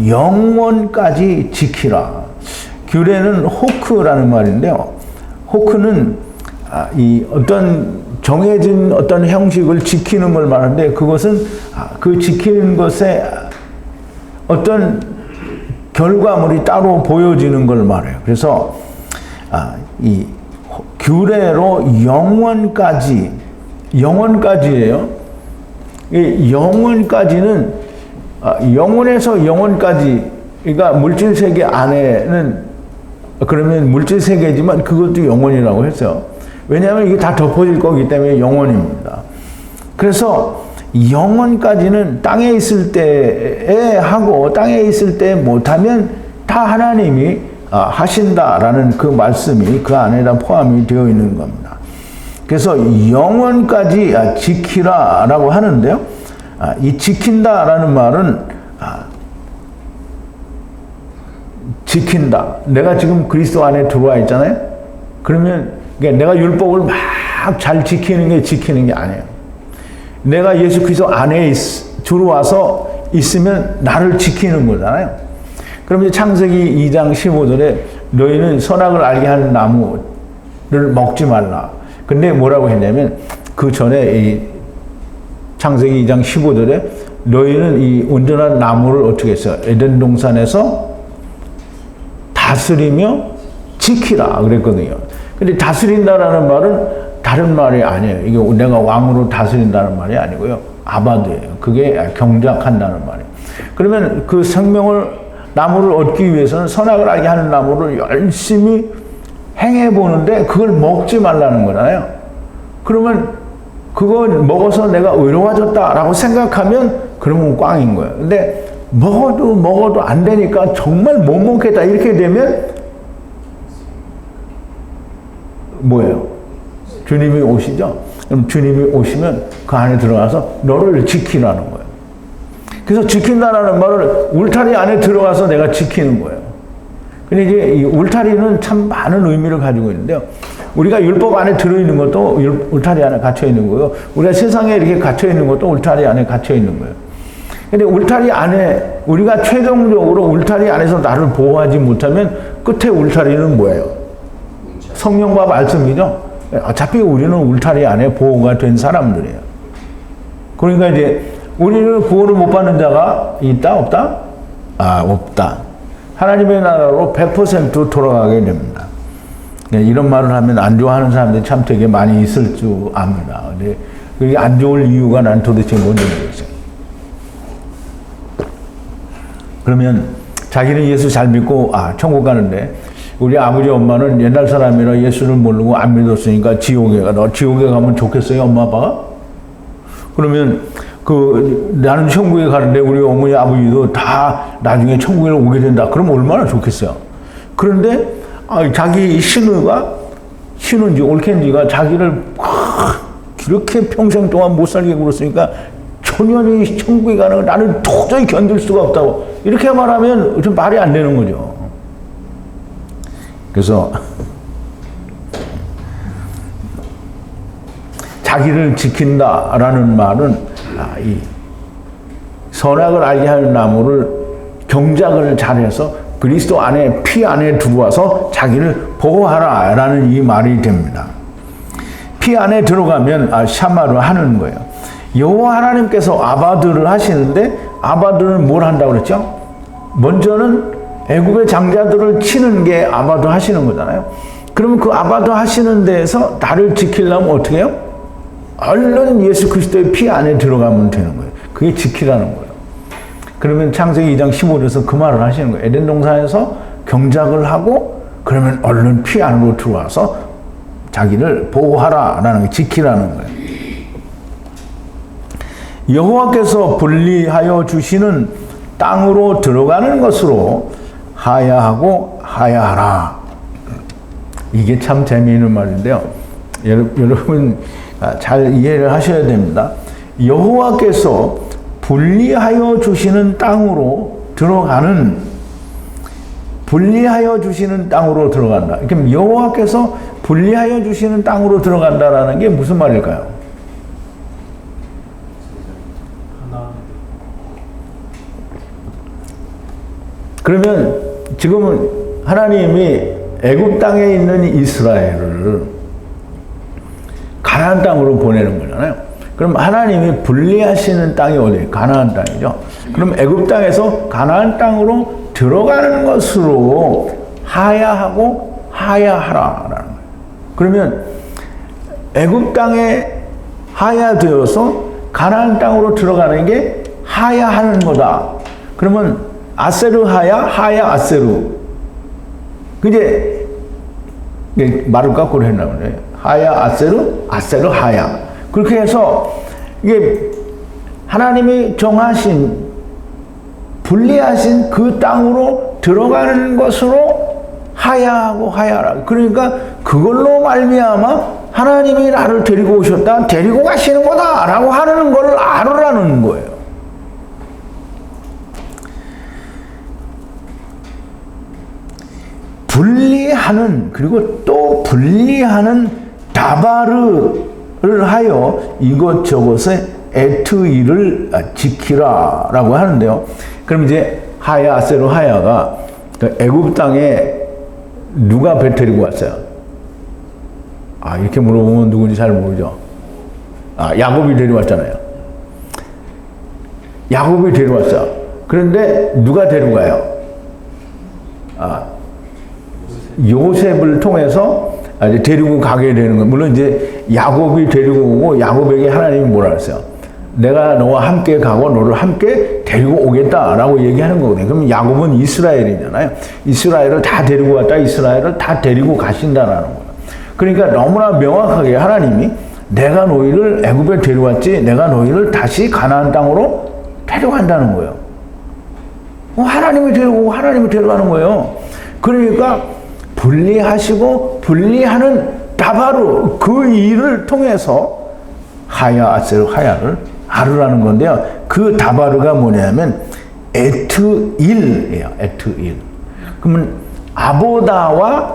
영원까지 지키라. 규례는 호크라는 말인데요. 호크는 이 어떤 정해진 어떤 형식을 지키는 걸 말하는데 그것은 그 지키는 것에 어떤 결과물이 따로 보여지는 걸 말해요. 그래서 이 규례로 영원까지예요. 이 영원까지는 영원에서 영원까지, 그러니까 물질 세계 안에는 그러면 물질 세계지만 그것도 영원이라고 했어요. 왜냐하면 이게 다 덮어질 거기 때문에 영원입니다. 그래서 영원까지는 땅에 있을 때에 하고 땅에 있을 때 못하면 다 하나님이 하신다라는 그 말씀이 그 안에다 포함이 되어 있는 겁니다. 그래서 영원까지 지키라라고 하는데요. 이 지킨다라는 말은 지킨다. 내가 지금 그리스도 안에 들어와 있잖아요. 그러면 내가 율법을 막 잘 지키는 게 아니에요. 내가 예수 그리스도 안에 들어와서 있으면 나를 지키는 거잖아요. 그럼 이제 창세기 2장 15절에 너희는 선악을 알게 하는 나무를 먹지 말라. 근데 뭐라고 했냐면 그 전에 이 창세기 2장 15절에 너희는 이 온전한 나무를 어떻게 했어요? 에덴 동산에서 다스리며 지키라 그랬거든요. 근데 다스린다라는 말은 다른 말이 아니에요. 이게 내가 왕으로 다스린다는 말이 아니고요. 아바드예요. 그게 경작한다는 말이에요. 그러면 그 나무를 얻기 위해서는 선악을 알게 하는 나무를 열심히 행해보는데 그걸 먹지 말라는 거잖아요. 그러면 그거 먹어서 내가 의로워졌다라고 생각하면 그러면 꽝인 거예요. 근데 먹어도 안 되니까 정말 못 먹겠다 이렇게 되면 뭐예요? 주님이 오시죠? 그럼 주님이 오시면 그 안에 들어가서 너를 지키라는 거예요. 그래서 지킨다라는 말을 울타리 안에 들어가서 내가 지키는 거예요. 근데 이제 이 울타리는 참 많은 의미를 가지고 있는데요. 우리가 율법 안에 들어있는 것도 울타리 안에 갇혀 있는 거고요. 우리가 세상에 이렇게 갇혀 있는 것도 울타리 안에 갇혀 있는 거예요. 근데 울타리 안에 우리가 최종적으로 울타리 안에서 나를 보호하지 못하면 끝에 울타리는 뭐예요? 성령과 말씀이죠. 어차피 우리는 울타리 안에 보호가 된 사람들이에요. 그러니까 이제 우리는 구원을 못 받는 자가 있다 없다? 없다. 하나님의 나라로 100% 돌아가게 됩니다. 이런 말을 하면 안 좋아하는 사람들이 참 되게 많이 있을 줄 압니다. 근데 그게 안 좋을 이유가 난 도대체 뭔지 모르겠어요. 그러면 자기는 예수 잘 믿고 천국 가는데 우리 아버지 엄마는 옛날 사람이라 예수를 모르고 안 믿었으니까 지옥에 가면 좋겠어요, 엄마 아빠가? 그러면 나는 천국에 가는데 우리 어머니 아버지도 다 나중에 천국에 오게 된다. 그럼 얼마나 좋겠어요. 그런데 자기 신은지 올케인지가 자기를 이렇게 평생 동안 못 살게 굴었으니까 초년이 천국에 가는 걸 나는 도저히 견딜 수가 없다고 이렇게 말하면 좀 말이 안 되는 거죠. 그래서 자기를 지킨다라는 말은 이 선악을 알게 하는 나무를 경작을 잘해서 그리스도 안에 피 안에 들어와서 자기를 보호하라라는 이 말이 됩니다. 피 안에 들어가면 샤마를 하는 거예요. 여호와 하나님께서 아바드를 하시는데 아바드는 뭘 한다고 그랬죠? 먼저는 애굽의 장자들을 치는 게 아바드 하시는 거잖아요. 그러면 그 아바드 하시는 데에서 나를 지키려면 어떻게 해요? 얼른 예수 그리스도의 피 안에 들어가면 되는 거예요. 그게 지키라는 거예요. 그러면 창세기 2장 15절에서 그 말을 하시는 거예요. 에덴 동산에서 경작을 하고 그러면 얼른 피 안으로 들어와서 자기를 보호하라라는 게 지키라는 거예요. 여호와께서 분리하여 주시는 땅으로 들어가는 것으로 하야하고 하야하라. 이게 참 재미있는 말인데요. 여러분 잘 이해를 하셔야 됩니다. 여호와께서 분리하여 주시는 땅으로 들어가는 분리하여 주시는 땅으로 들어간다. 그럼 여호와께서 분리하여 주시는 땅으로 들어간다라는 게 무슨 말일까요? 그러면 지금은 하나님이 애굽 땅에 있는 이스라엘을 가나안 땅으로 보내는 거잖아요. 그럼 하나님이 분리하시는 땅이 어디예요? 가나안 땅이죠. 그럼 애굽 땅에서 가나안 땅으로 들어가는 것으로 하야하고 하야하라라는 거예요. 그러면 애굽 땅에 하야되어서 가나안 땅으로 들어가는 게 하야하는 거다. 그러면 아세르 하야, 하야 아세르. 그게 말을 거꾸로 했나 보네. 하야 아세르, 아세르 하야. 그렇게 해서 이게 하나님이 정하신 분리하신 그 땅으로 들어가는 것으로 하야하고 하야라. 그러니까 그걸로 말미암아 하나님이 나를 데리고 오셨다, 데리고 가시는 거다라고 하는 걸 알으라는 거예요. 분리하는, 그리고 또 분리하는 다바르를 하여 이것저것의 에트일을 지키라라고 하는데요. 그럼 이제 하야 아세르 하야가 애굽 땅에 누가 배 데리고 왔어요? 이렇게 물어보면 누군지 잘 모르죠. 야곱이 데려왔잖아요. 야곱이 데려왔어. 그런데 누가 데려가요? 요셉을 통해서 이제 데리고 가게 되는 거예요. 물론 이제 야곱이 데리고 오고 야곱에게 하나님이 뭐라 그랬어요? 내가 너와 함께 가고 너를 함께 데리고 오겠다라고 얘기하는 거거든요. 그럼 야곱은 이스라엘이잖아요. 이스라엘을 다 데리고 왔다, 이스라엘을 다 데리고 가신다라는 거예요. 그러니까 너무나 명확하게 하나님이 내가 너희를 애굽에 데려왔지, 내가 너희를 다시 가나안 땅으로 데려간다는 거예요. 하나님이 데리고 하나님이 데려가는 거예요. 그러니까 분리하시고 분리하는 다바로 그 일을 통해서 하야 아세르 하야를 알으라는 건데요. 그 다바르가 뭐냐면 에트일이에요. 에트일. 그러면 아보다와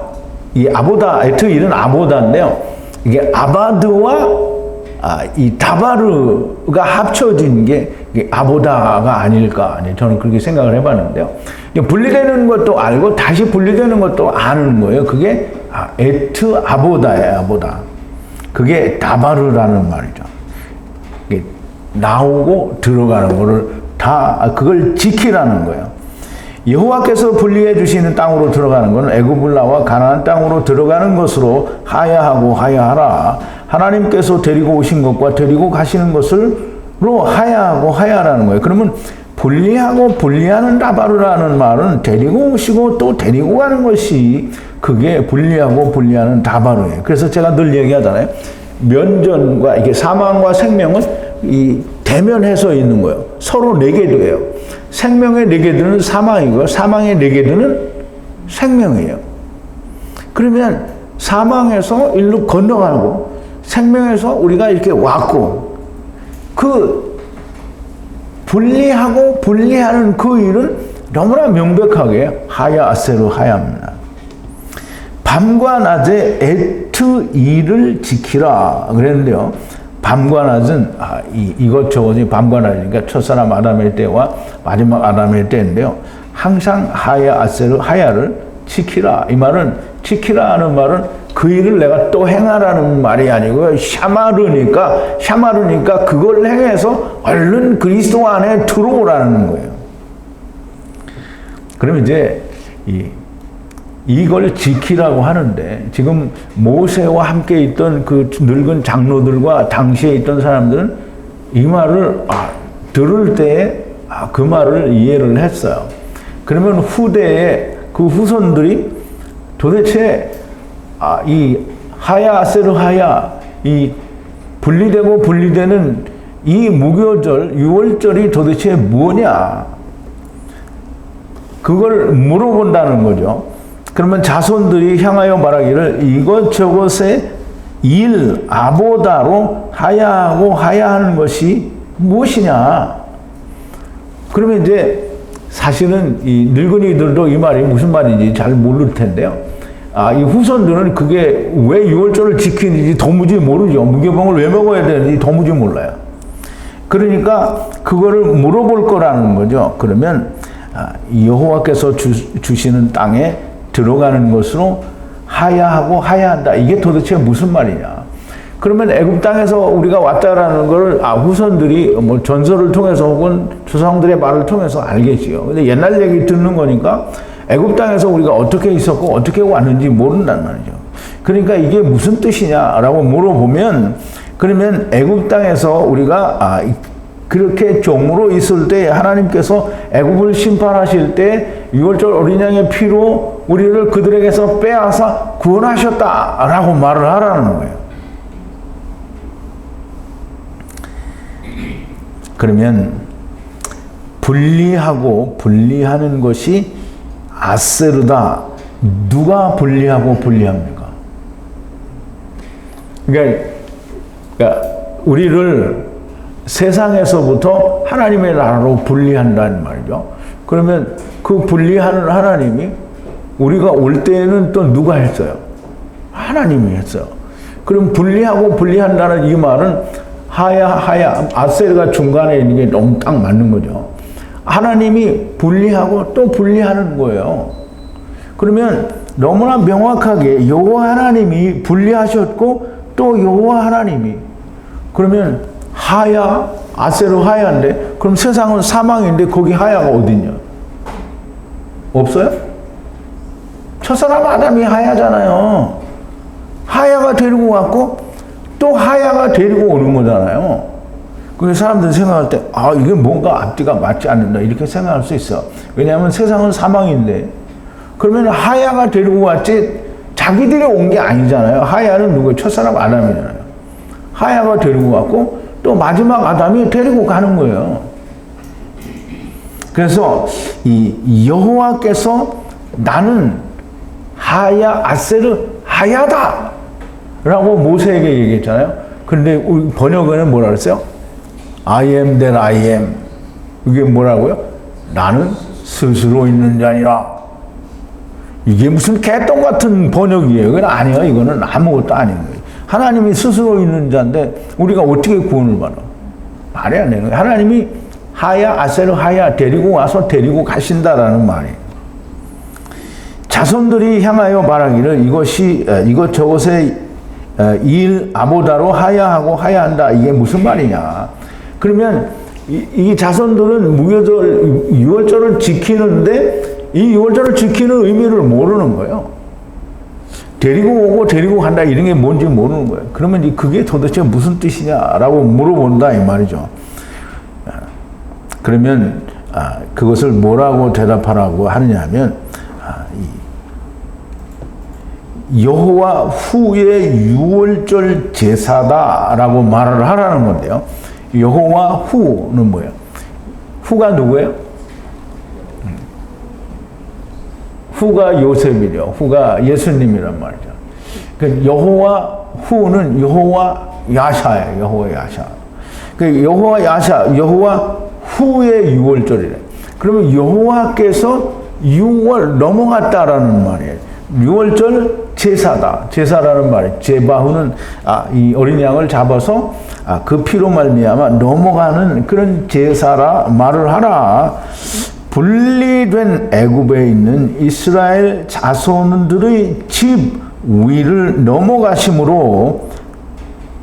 이 아보다, 에트일은 아보다인데요. 이게 아바드와 이 다바르가 합쳐진 게 아보다가 아닐까. 저는 그렇게 생각을 해봤는데요. 분리되는 것도 알고 다시 분리되는 것도 아는 거예요. 그게 에트 아보다예요. 아보다. 그게 다바르라는 말이죠. 나오고 들어가는 거를 다 그걸 지키라는 거예요. 여호와께서 분리해 주시는 땅으로 들어가는 것은 애굽을 나와 가나안 땅으로 들어가는 것으로 하야하고 하야하라. 하나님께서 데리고 오신 것과 데리고 가시는 것으로 하야하고 하야라는 거예요. 그러면 분리하고 분리하는 다바르라는 말은 데리고 오시고 또 데리고 가는 것이 그게 분리하고 분리하는 다바르예요. 그래서 제가 늘 얘기하잖아요. 면전과 이게 사망과 생명은 이 대면해서 있는 거예요. 서로 내게도예요. 생명의 내게도는 사망이고요. 사망의 내게도는 생명이에요. 그러면 사망에서 일로 건너가고 생명에서 우리가 이렇게 왔고 그 분리하고 분리하는 그 일은 너무나 명백하게 하야 아세르 하야입니다. 밤과 낮에 에트 일을 지키라 그랬는데요. 밤과 낮은 이것저것이 밤과 낮이니까 첫사람 아담의 때와 마지막 아담의 때인데요. 항상 하야 아세르 하야를 지키라. 이 말은 지키라 하는 말은 그 일을 내가 또 행하라는 말이 아니고요. 샤마르니까 그걸 행해서 얼른 그리스도 안에 들어오라는 거예요. 그러면 이제 이걸 지키라고 하는데 지금 모세와 함께 있던 그 늙은 장로들과 당시에 있던 사람들은 이 말을 들을 때 그 말을 이해를 했어요. 그러면 후대에 그 후손들이 도대체 이 하야 아세르 하야 이 분리되고 분리되는 이 무교절 유월절이 도대체 뭐냐 그걸 물어본다는 거죠. 그러면 자손들이 향하여 말하기를 이것저것의 일 아보다로 하야하고 하야하는 것이 무엇이냐. 그러면 이제 사실은 이 늙은이들도 이 말이 무슨 말인지 잘 모를 텐데요. 이 후손들은 그게 왜 유월절을 지키는지 도무지 모르죠. 무교병을 왜 먹어야 되는지 도무지 몰라요. 그러니까 그거를 물어볼 거라는 거죠. 그러면 여호와께서 주시는 땅에 들어가는 것으로 하야하고 하야한다. 이게 도대체 무슨 말이냐. 그러면 애굽 땅에서 우리가 왔다라는 걸 후손들이 뭐 전설을 통해서 혹은 조상들의 말을 통해서 알겠지요. 근데 옛날 얘기 듣는 거니까 애굽 땅에서 우리가 어떻게 있었고 어떻게 왔는지 모른단 말이죠. 그러니까 이게 무슨 뜻이냐라고 물어보면, 그러면 애굽 땅에서 우리가 그렇게 종으로 있을 때 하나님께서 애굽을 심판하실 때 유월절 어린 양의 피로 우리를 그들에게서 빼앗아 구원하셨다라고 말을 하라는 거예요. 그러면 분리하는 것이 아세르다. 누가 분리합니까? 그러니까 우리를 세상에서부터 하나님의 나라로 분리한다는 말이죠. 그러면 그 분리하는 하나님이 우리가 올 때에는 또 누가 했어요? 하나님이 했어요. 그럼 분리한다는 이 말은 하야 아세르가 중간에 있는 게 너무 딱 맞는 거죠. 하나님이 분리하고 또 분리하는 거예요. 그러면 너무나 명확하게 여호와 하나님이 분리하셨고 또 여호와 하나님이, 그러면 하야, 아세르 하야인데, 그럼 세상은 사망인데 거기 하야가 어딨냐? 없어요? 첫사람 아담이 하야잖아요. 하야가 데리고 왔고 또 하야가 데리고 오는 거잖아요. 그래서 사람들이 생각할 때 이게 뭔가 앞뒤가 맞지 않는다 이렇게 생각할 수 있어. 왜냐하면 세상은 사망인데, 그러면 하야가 데리고 왔지 자기들이 온 게 아니잖아요. 하야는 누구예요? 첫사람 아담이잖아요. 하야가 데리고 왔고 또 마지막 아담이 데리고 가는 거예요. 그래서 이 여호와께서 나는 하야 아세르 하야다 라고 모세에게 얘기했잖아요. 그런데 우리 번역에는 뭐라 그랬어요? I am that I am. 이게 뭐라고요? 나는 스스로 있는 자니라. 이게 무슨 개똥 같은 번역이에요. 그건 아니에요. 이거는 아무것도 아닌 거예요. 하나님이 스스로 있는 자인데 우리가 어떻게 구원을 받아? 말이 안 되는 거예요. 하나님이 하야 아세르 하야 데리고 와서 데리고 가신다라는 말이에요. 자손들이 향하여 말하기를 이것 저것의 일 아보다로 하야하고 하야한다. 이게 무슨 말이냐? 그러면 이 자손들은 유월절을 지키는데 이 유월절을 지키는 의미를 모르는 거예요. 데리고 오고 데리고 간다 이런 게 뭔지 모르는 거예요. 그러면 그게 도대체 무슨 뜻이냐라고 물어본다 이 말이죠. 그러면 그것을 뭐라고 대답하라고 하느냐 하면 여호와 후의 유월절 제사다라고 말을 하라는 건데요. 여호와 후는 뭐예요? 후가 누구예요? 후가 요셉이죠. 후가 예수님이란 말이죠. 그 여호와 후는 여호와 야샤예요. 여호와 야샤. 그 여호와 야샤, 여호와 후의 유월절이래. 그러면 여호와께서 6월 넘어갔다라는 말이에요. 유월절 제사다. 제사라는 말이 제바후는 이 어린 양을 잡아서 그 피로 말미암아 넘어가는 그런 제사라 말을 하라. 분리된 애굽에 있는 이스라엘 자손들의 집 위를 넘어가심으로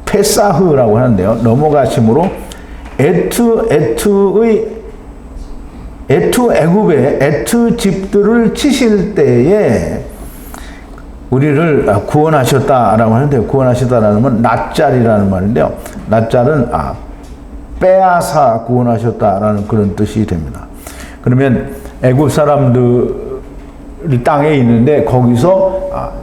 페사흐라고 하는데요. 넘어가심으로 애굽의 에트 집들을 치실 때에 우리를 구원하셨다라고 하는데, 구원하셨다라는 건 낫잘이라는 말인데요. 낫잘은 빼앗아 구원하셨다라는 그런 뜻이 됩니다. 그러면 애굽 사람들이 땅에 있는데 거기서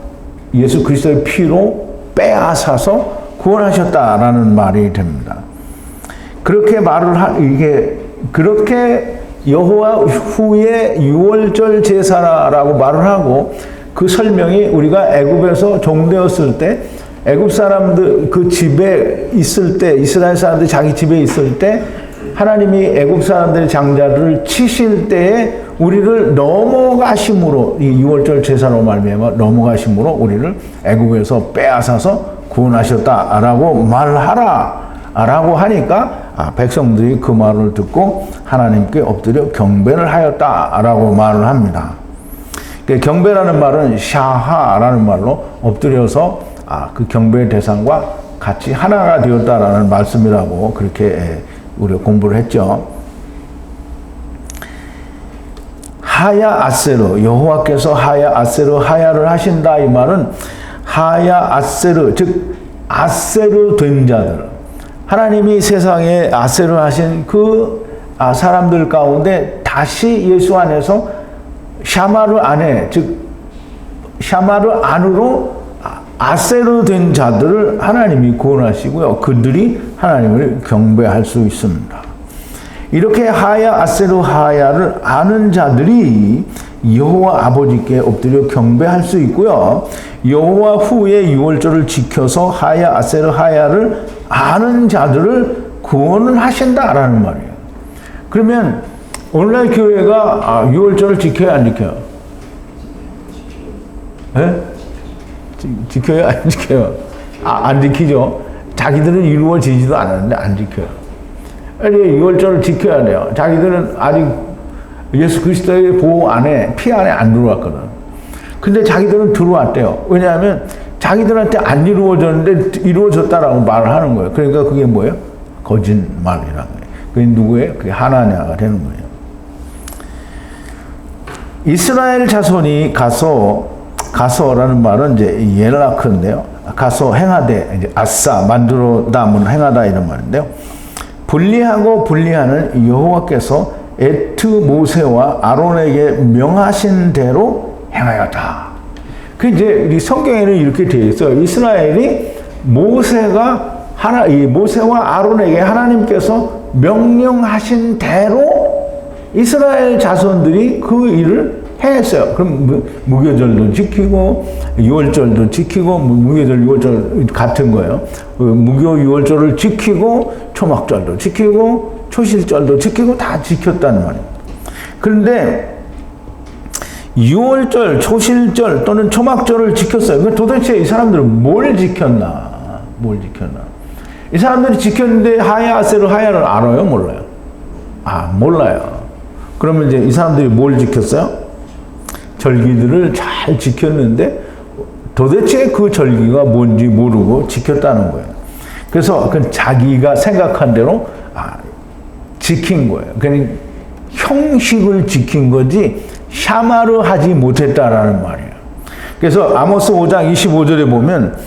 예수 그리스도의 피로 빼앗아서 구원하셨다라는 말이 됩니다. 그렇게 그렇게 여호와 후의 유월절 제사라고 말을 하고, 그 설명이 우리가 애굽에서 종되었을 때 애굽 사람들 그 집에 있을 때, 이스라엘 사람들이 자기 집에 있을 때 하나님이 애굽 사람들의 장자를 치실 때에 우리를 넘어가심으로, 이 유월절 제사로 말미암아 넘어가심으로 우리를 애굽에서 빼앗아서 구원하셨다라고 말하라라고 하니까 백성들이 그 말을 듣고 하나님께 엎드려 경배를 하였다라고 말을 합니다. 경배라는 말은 샤하라는 말로 엎드려서 그 경배의 대상과 같이 하나가 되었다라는 말씀이라고 그렇게 우리가 공부를 했죠. 하야 아세르, 여호와께서 하야 아세르 하야를 하신다 이 말은 하야 아세르, 즉 아세르 된 자들, 하나님이 세상에 아세르 하신 그 사람들 가운데 다시 예수 안에서 샤마르 안에, 즉 샤마르 안으로 아세르 된 자들을 하나님이 구원하시고요. 그들이 하나님을 경배할 수 있습니다. 이렇게 하야 아세르 하야를 아는 자들이 여호와 아버지께 엎드려 경배할 수 있고요. 여호와 후의 유월절을 지켜서 하야 아세르 하야를 아는 자들을 구원을 하신다라는 말이에요. 그러면 오늘날 교회가 유월절을 지켜요, 안 지켜요? 네? 지켜요, 안 지켜요? 안 지키죠. 자기들은 이루어지지도 않았는데 안 지켜요. 아니, 유월절을 지켜야 돼요. 자기들은 아직 예수 그리스도의 보호 안에, 피 안에 안 들어왔거든. 근데 자기들은 들어왔대요. 왜냐하면 자기들한테 안 이루어졌는데 이루어졌다라고 말을 하는 거예요. 그러니까 그게 뭐예요? 거짓말이라는 거예요. 그게 누구예요? 그게 하나냐가 되는 거예요. 이스라엘 자손이 가서라는 말은 이제 옐라크인데요. 가서 행하되, 이제 아싸, 만들어다, 행하다 이런 말인데요. 분리하고 분리하는 여호와께서 에트 모세와 아론에게 명하신 대로 행하였다. 그 이제 이 성경에는 이렇게 되어 있어요. 이스라엘이 모세와 아론에게 하나님께서 명령하신 대로 이스라엘 자손들이 그 일을 했어요. 그럼 무교절도 지키고 유월절도 지키고 무교절 유월절 같은 거예요. 무교 유월절을 지키고 초막절도 지키고 초실절도 지키고 다 지켰다는 말이에요. 그런데 유월절, 초실절 또는 초막절을 지켰어요. 그럼 도대체 이 사람들은 뭘 지켰나? 이 사람들이 지켰는데 하야 아세르 하야를 알아요? 몰라요? 몰라요. 그러면 이제 이 사람들이 뭘 지켰어요? 절기들을 잘 지켰는데 도대체 그 절기가 뭔지 모르고 지켰다는 거예요. 그래서 그 자기가 생각한 대로 지킨 거예요. 그러니까 형식을 지킨 거지 샤마르 하지 못했다라는 말이에요. 그래서 아모스 5장 25절에 보면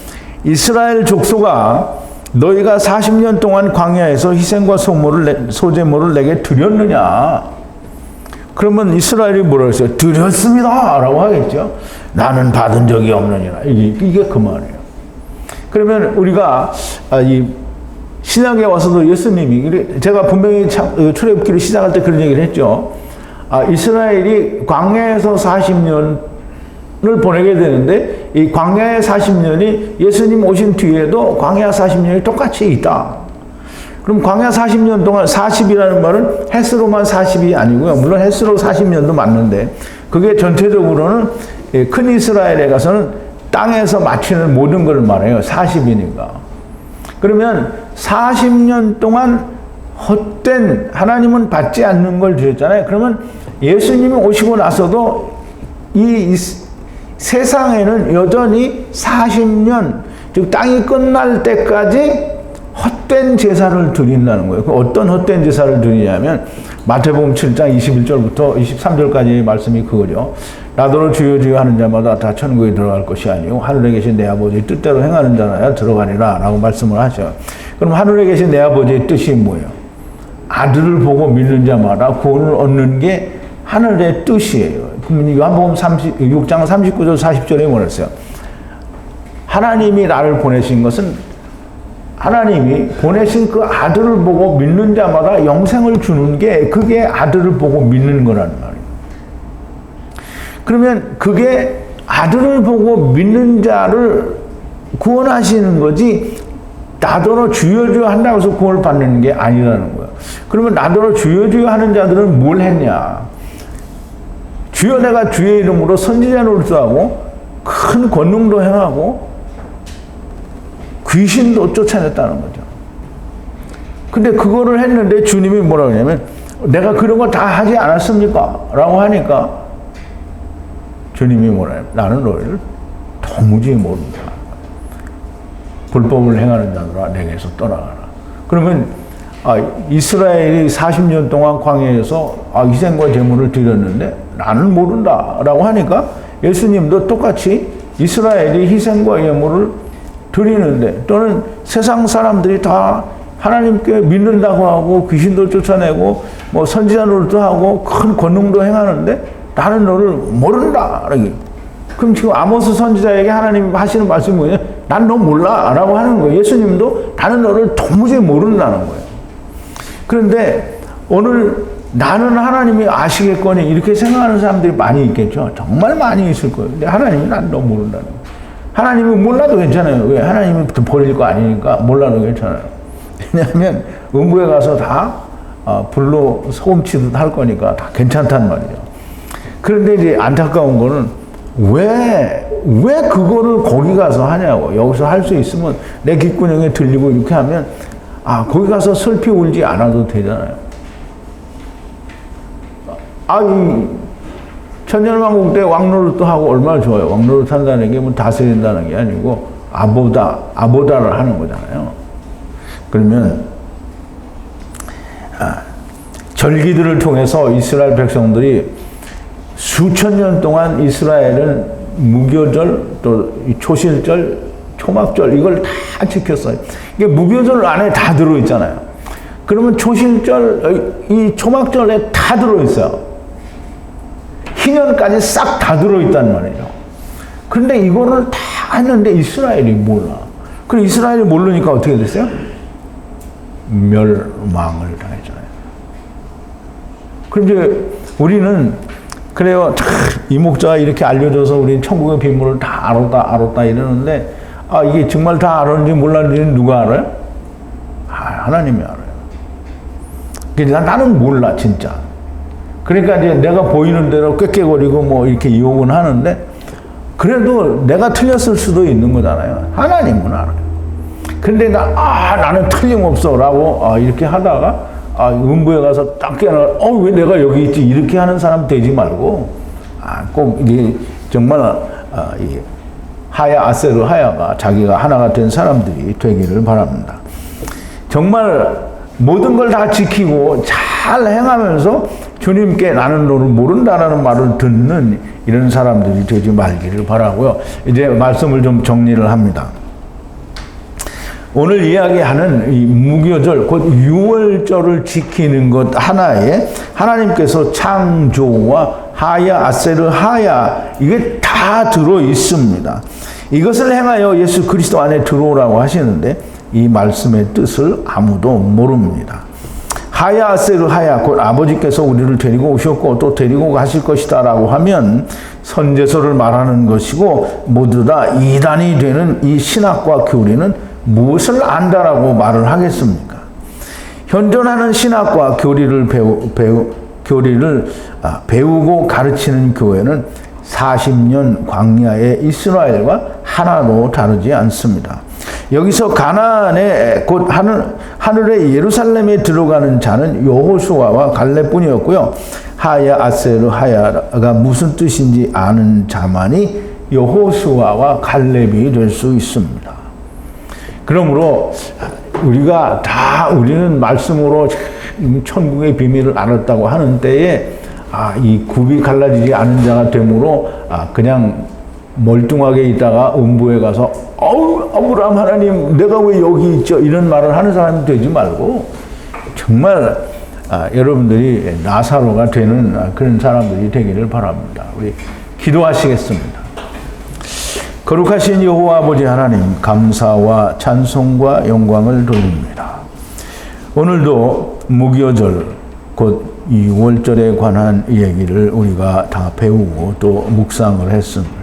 이스라엘 족속아 너희가 40년 동안 광야에서 희생과 소제물을 내게 드렸느냐? 그러면 이스라엘이 뭐라고 했어요? 드렸습니다! 라고 하겠죠. 나는 받은 적이 없느니라. 이게 그 말이에요. 그러면 우리가 이 신약에 와서도 예수님이, 제가 분명히 출애굽기를 시작할 때 그런 얘기를 했죠. 이스라엘이 광야에서 40년을 보내게 되는데 이 광야의 40년이 예수님 오신 뒤에도 광야 40년이 똑같이 있다. 그럼 광야 40년 동안 40이라는 말은 햇수로만 40이 아니고요. 물론 햇수로 40년도 맞는데 그게 전체적으로는 큰 이스라엘에 가서는 땅에서 마치는 모든 걸 말해요. 40이니까. 그러면 40년 동안 헛된 하나님은 받지 않는 걸 드렸잖아요. 그러면 예수님이 오시고 나서도 이 세상에는 여전히 40년, 즉 땅이 끝날 때까지 헛된 제사를 드린다는 거예요. 어떤 헛된 제사를 드리냐면 마태복음 7장 21절부터 23절까지의 말씀이 그거죠. 나더러 주여 주여 하는 자마다 다 천국에 들어갈 것이 아니요 하늘에 계신 내 아버지의 뜻대로 행하는 자라야 들어가리라 라고 말씀을 하셔요. 그럼 하늘에 계신 내 아버지의 뜻이 뭐예요? 아들을 보고 믿는 자마다 구원을 얻는 게 하늘의 뜻이에요. 그럼 요한복음 6장 39절 40절에 뭐랬어요? 하나님이 나를 보내신 것은 하나님이 보내신 그 아들을 보고 믿는 자마다 영생을 주는 게 그게 아들을 보고 믿는 거라는 말이에요. 그러면 그게 아들을 보고 믿는 자를 구원하시는 거지 나더러 주여 주여 한다고 해서 구원을 받는 게 아니라는 거예요. 그러면 나더러 주여 주여 하는 자들은 뭘 했냐? 주여 내가 주의 이름으로 선지자 노릇도 하고 큰 권능도 행하고 귀신도 쫓아냈다는 거죠. 근데 그거를 했는데 주님이 뭐라고 하냐면 내가 그런 거 다 하지 않았습니까? 라고 하니까 주님이 뭐라 해요? 나는 너희를 도무지 모른다. 불법을 행하는 자들아 내게서 떠나가라. 그러면 이스라엘이 40년 동안 광야에서 희생과 제물을 드렸는데 나는 모른다라고 하니까 예수님도 똑같이 이스라엘이 희생과 제물을 드리는데 또는 세상 사람들이 다 하나님께 믿는다고 하고 귀신도 쫓아내고 뭐 선지자 노릇도 하고 큰 권능도 행하는데 나는 너를 모른다. 그럼 지금 아모스 선지자에게 하나님 하시는 말씀이 뭐냐? 난 너 몰라 라고 하는 거예요. 예수님도 나는 너를 도무지 모른다는 거예요. 그런데 오늘 나는 하나님이 아시겠거니 이렇게 생각하는 사람들이 많이 있겠죠. 정말 많이 있을 거예요. 근데 하나님이 난 너 모른다는 거예요. 하나님이 몰라도 괜찮아요. 왜? 하나님이 버릴 거 아니니까 몰라도 괜찮아요. 왜냐하면 음부에 가서 다 불로 소금치듯 할 거니까 다 괜찮단 말이죠. 그런데 이제 안타까운 거는 왜 그거를 거기 가서 하냐고. 여기서 할 수 있으면 내 귓구녕에 들리고 이렇게 하면 거기 가서 슬피 울지 않아도 되잖아요. 이 천년왕국 때 왕노릇도 하고 얼마나 좋아요. 왕노릇 한다는 게 뭐 다스린다는 게 아니고 아보다를 하는 거잖아요. 그러면 절기들을 통해서 이스라엘 백성들이 수천 년 동안 이스라엘은 무교절 또 초실절 초막절 이걸 다 지켰어요. 이게 무교절 안에 다 들어있잖아요. 그러면 초실절 이 초막절에 다 들어있어요. 희년까지 싹 다 들어있단 말이죠. 그런데 이거를 다 했는데 이스라엘이 몰라. 그럼 이스라엘이 모르니까 어떻게 됐어요? 멸망을 당했잖아요. 그럼 이제 우리는 그래요. 이 목자가 이렇게 알려줘서 우리 천국의 비밀을 다 알았다 이러는데 이게 정말 다 알았는지 몰랐는지 누가 알아요? 하나님이 알아요. 그러니까 나는 몰라 진짜. 그러니까 이제 내가 보이는 대로 꾀꾀거리고 뭐 이렇게 이용은 하는데 그래도 내가 틀렸을 수도 있는 거잖아요. 하나님은 알아요. 근데 나는 틀림없어 라고 이렇게 하다가 음부에 가서 딱 깨어나 왜 내가 여기 있지 이렇게 하는 사람 되지 말고 꼭 이게 정말 이 하야 아세르 하야가 자기가 하나가 된 사람들이 되기를 바랍니다. 정말 모든 걸 다 지키고 잘 행하면서 주님께 나는 너를 모른다라는 말을 듣는 이런 사람들이 되지 말기를 바라고요. 이제 말씀을 좀 정리를 합니다. 오늘 이야기하는 이 무교절, 곧 유월절을 지키는 것 하나에 하나님께서 창조와 하야, 아세르, 하야 이게 다 들어 있습니다. 이것을 행하여 예수 그리스도 안에 들어오라고 하시는데 이 말씀의 뜻을 아무도 모릅니다. 하야, 아세르, 하야 곧 아버지께서 우리를 데리고 오셨고 또 데리고 가실 것이다 라고 하면 선제서를 말하는 것이고 모두 다 이단이 되는 이 신학과 교리는 무엇을 안다라고 말을 하겠습니까? 현존하는 신학과 교리를 배우고 가르치는 교회는 40년 광야의 이스라엘과 하나도 다르지 않습니다. 여기서 가나안에 곧 하늘의 예루살렘에 들어가는 자는 여호수아와 갈렙뿐이었고요. 하야, 아세르, 하야가 무슨 뜻인지 아는 자만이 여호수아와 갈렙이 될 수 있습니다. 그러므로 우리는 말씀으로 천국의 비밀을 알았다고 하는 때에 이 굽이 갈라지지 않은 자가 되므로 그냥 멀뚱하게 있다가 음부에 가서 아브라함 하나님 내가 왜 여기 있죠? 이런 말을 하는 사람이 되지 말고 정말 여러분들이 나사로가 되는 그런 사람들이 되기를 바랍니다. 우리 기도하시겠습니다. 거룩하신 여호와 아버지 하나님 감사와 찬송과 영광을 돌립니다. 오늘도 무교절 곧 유월절에 관한 얘기를 우리가 다 배우고 또 묵상을 했습니다.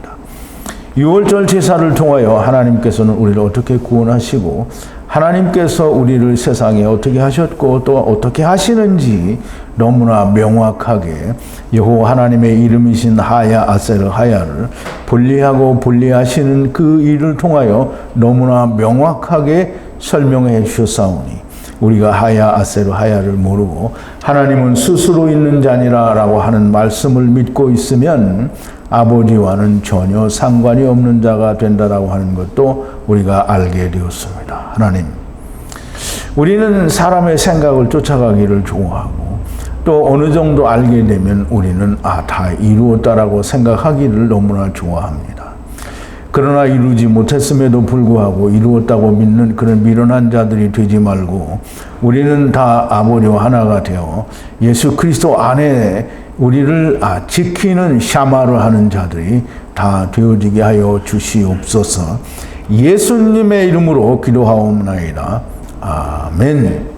유월절 제사를 통하여 하나님께서는 우리를 어떻게 구원하시고 하나님께서 우리를 세상에 어떻게 하셨고 또 어떻게 하시는지 너무나 명확하게 여호와 하나님의 이름이신 하야, 아세르, 하야를 분리하고 분리하시는 그 일을 통하여 너무나 명확하게 설명해 주셨사오니 우리가 하야, 아세르, 하야를 모르고 하나님은 스스로 있는 자니라 라고 하는 말씀을 믿고 있으면 아버지와는 전혀 상관이 없는 자가 된다라고 하는 것도 우리가 알게 되었습니다. 하나님, 우리는 사람의 생각을 쫓아가기를 좋아하고 또 어느 정도 알게 되면 우리는 다 이루었다라고 생각하기를 너무나 좋아합니다. 그러나 이루지 못했음에도 불구하고 이루었다고 믿는 그런 미련한 자들이 되지 말고 우리는 다 아버지와 하나가 되어 예수 그리스도 안에 우리를 지키는 샤마를 하는 자들이 다 되어지게 하여 주시옵소서. 예수님의 이름으로 기도하옵나이다. 아멘.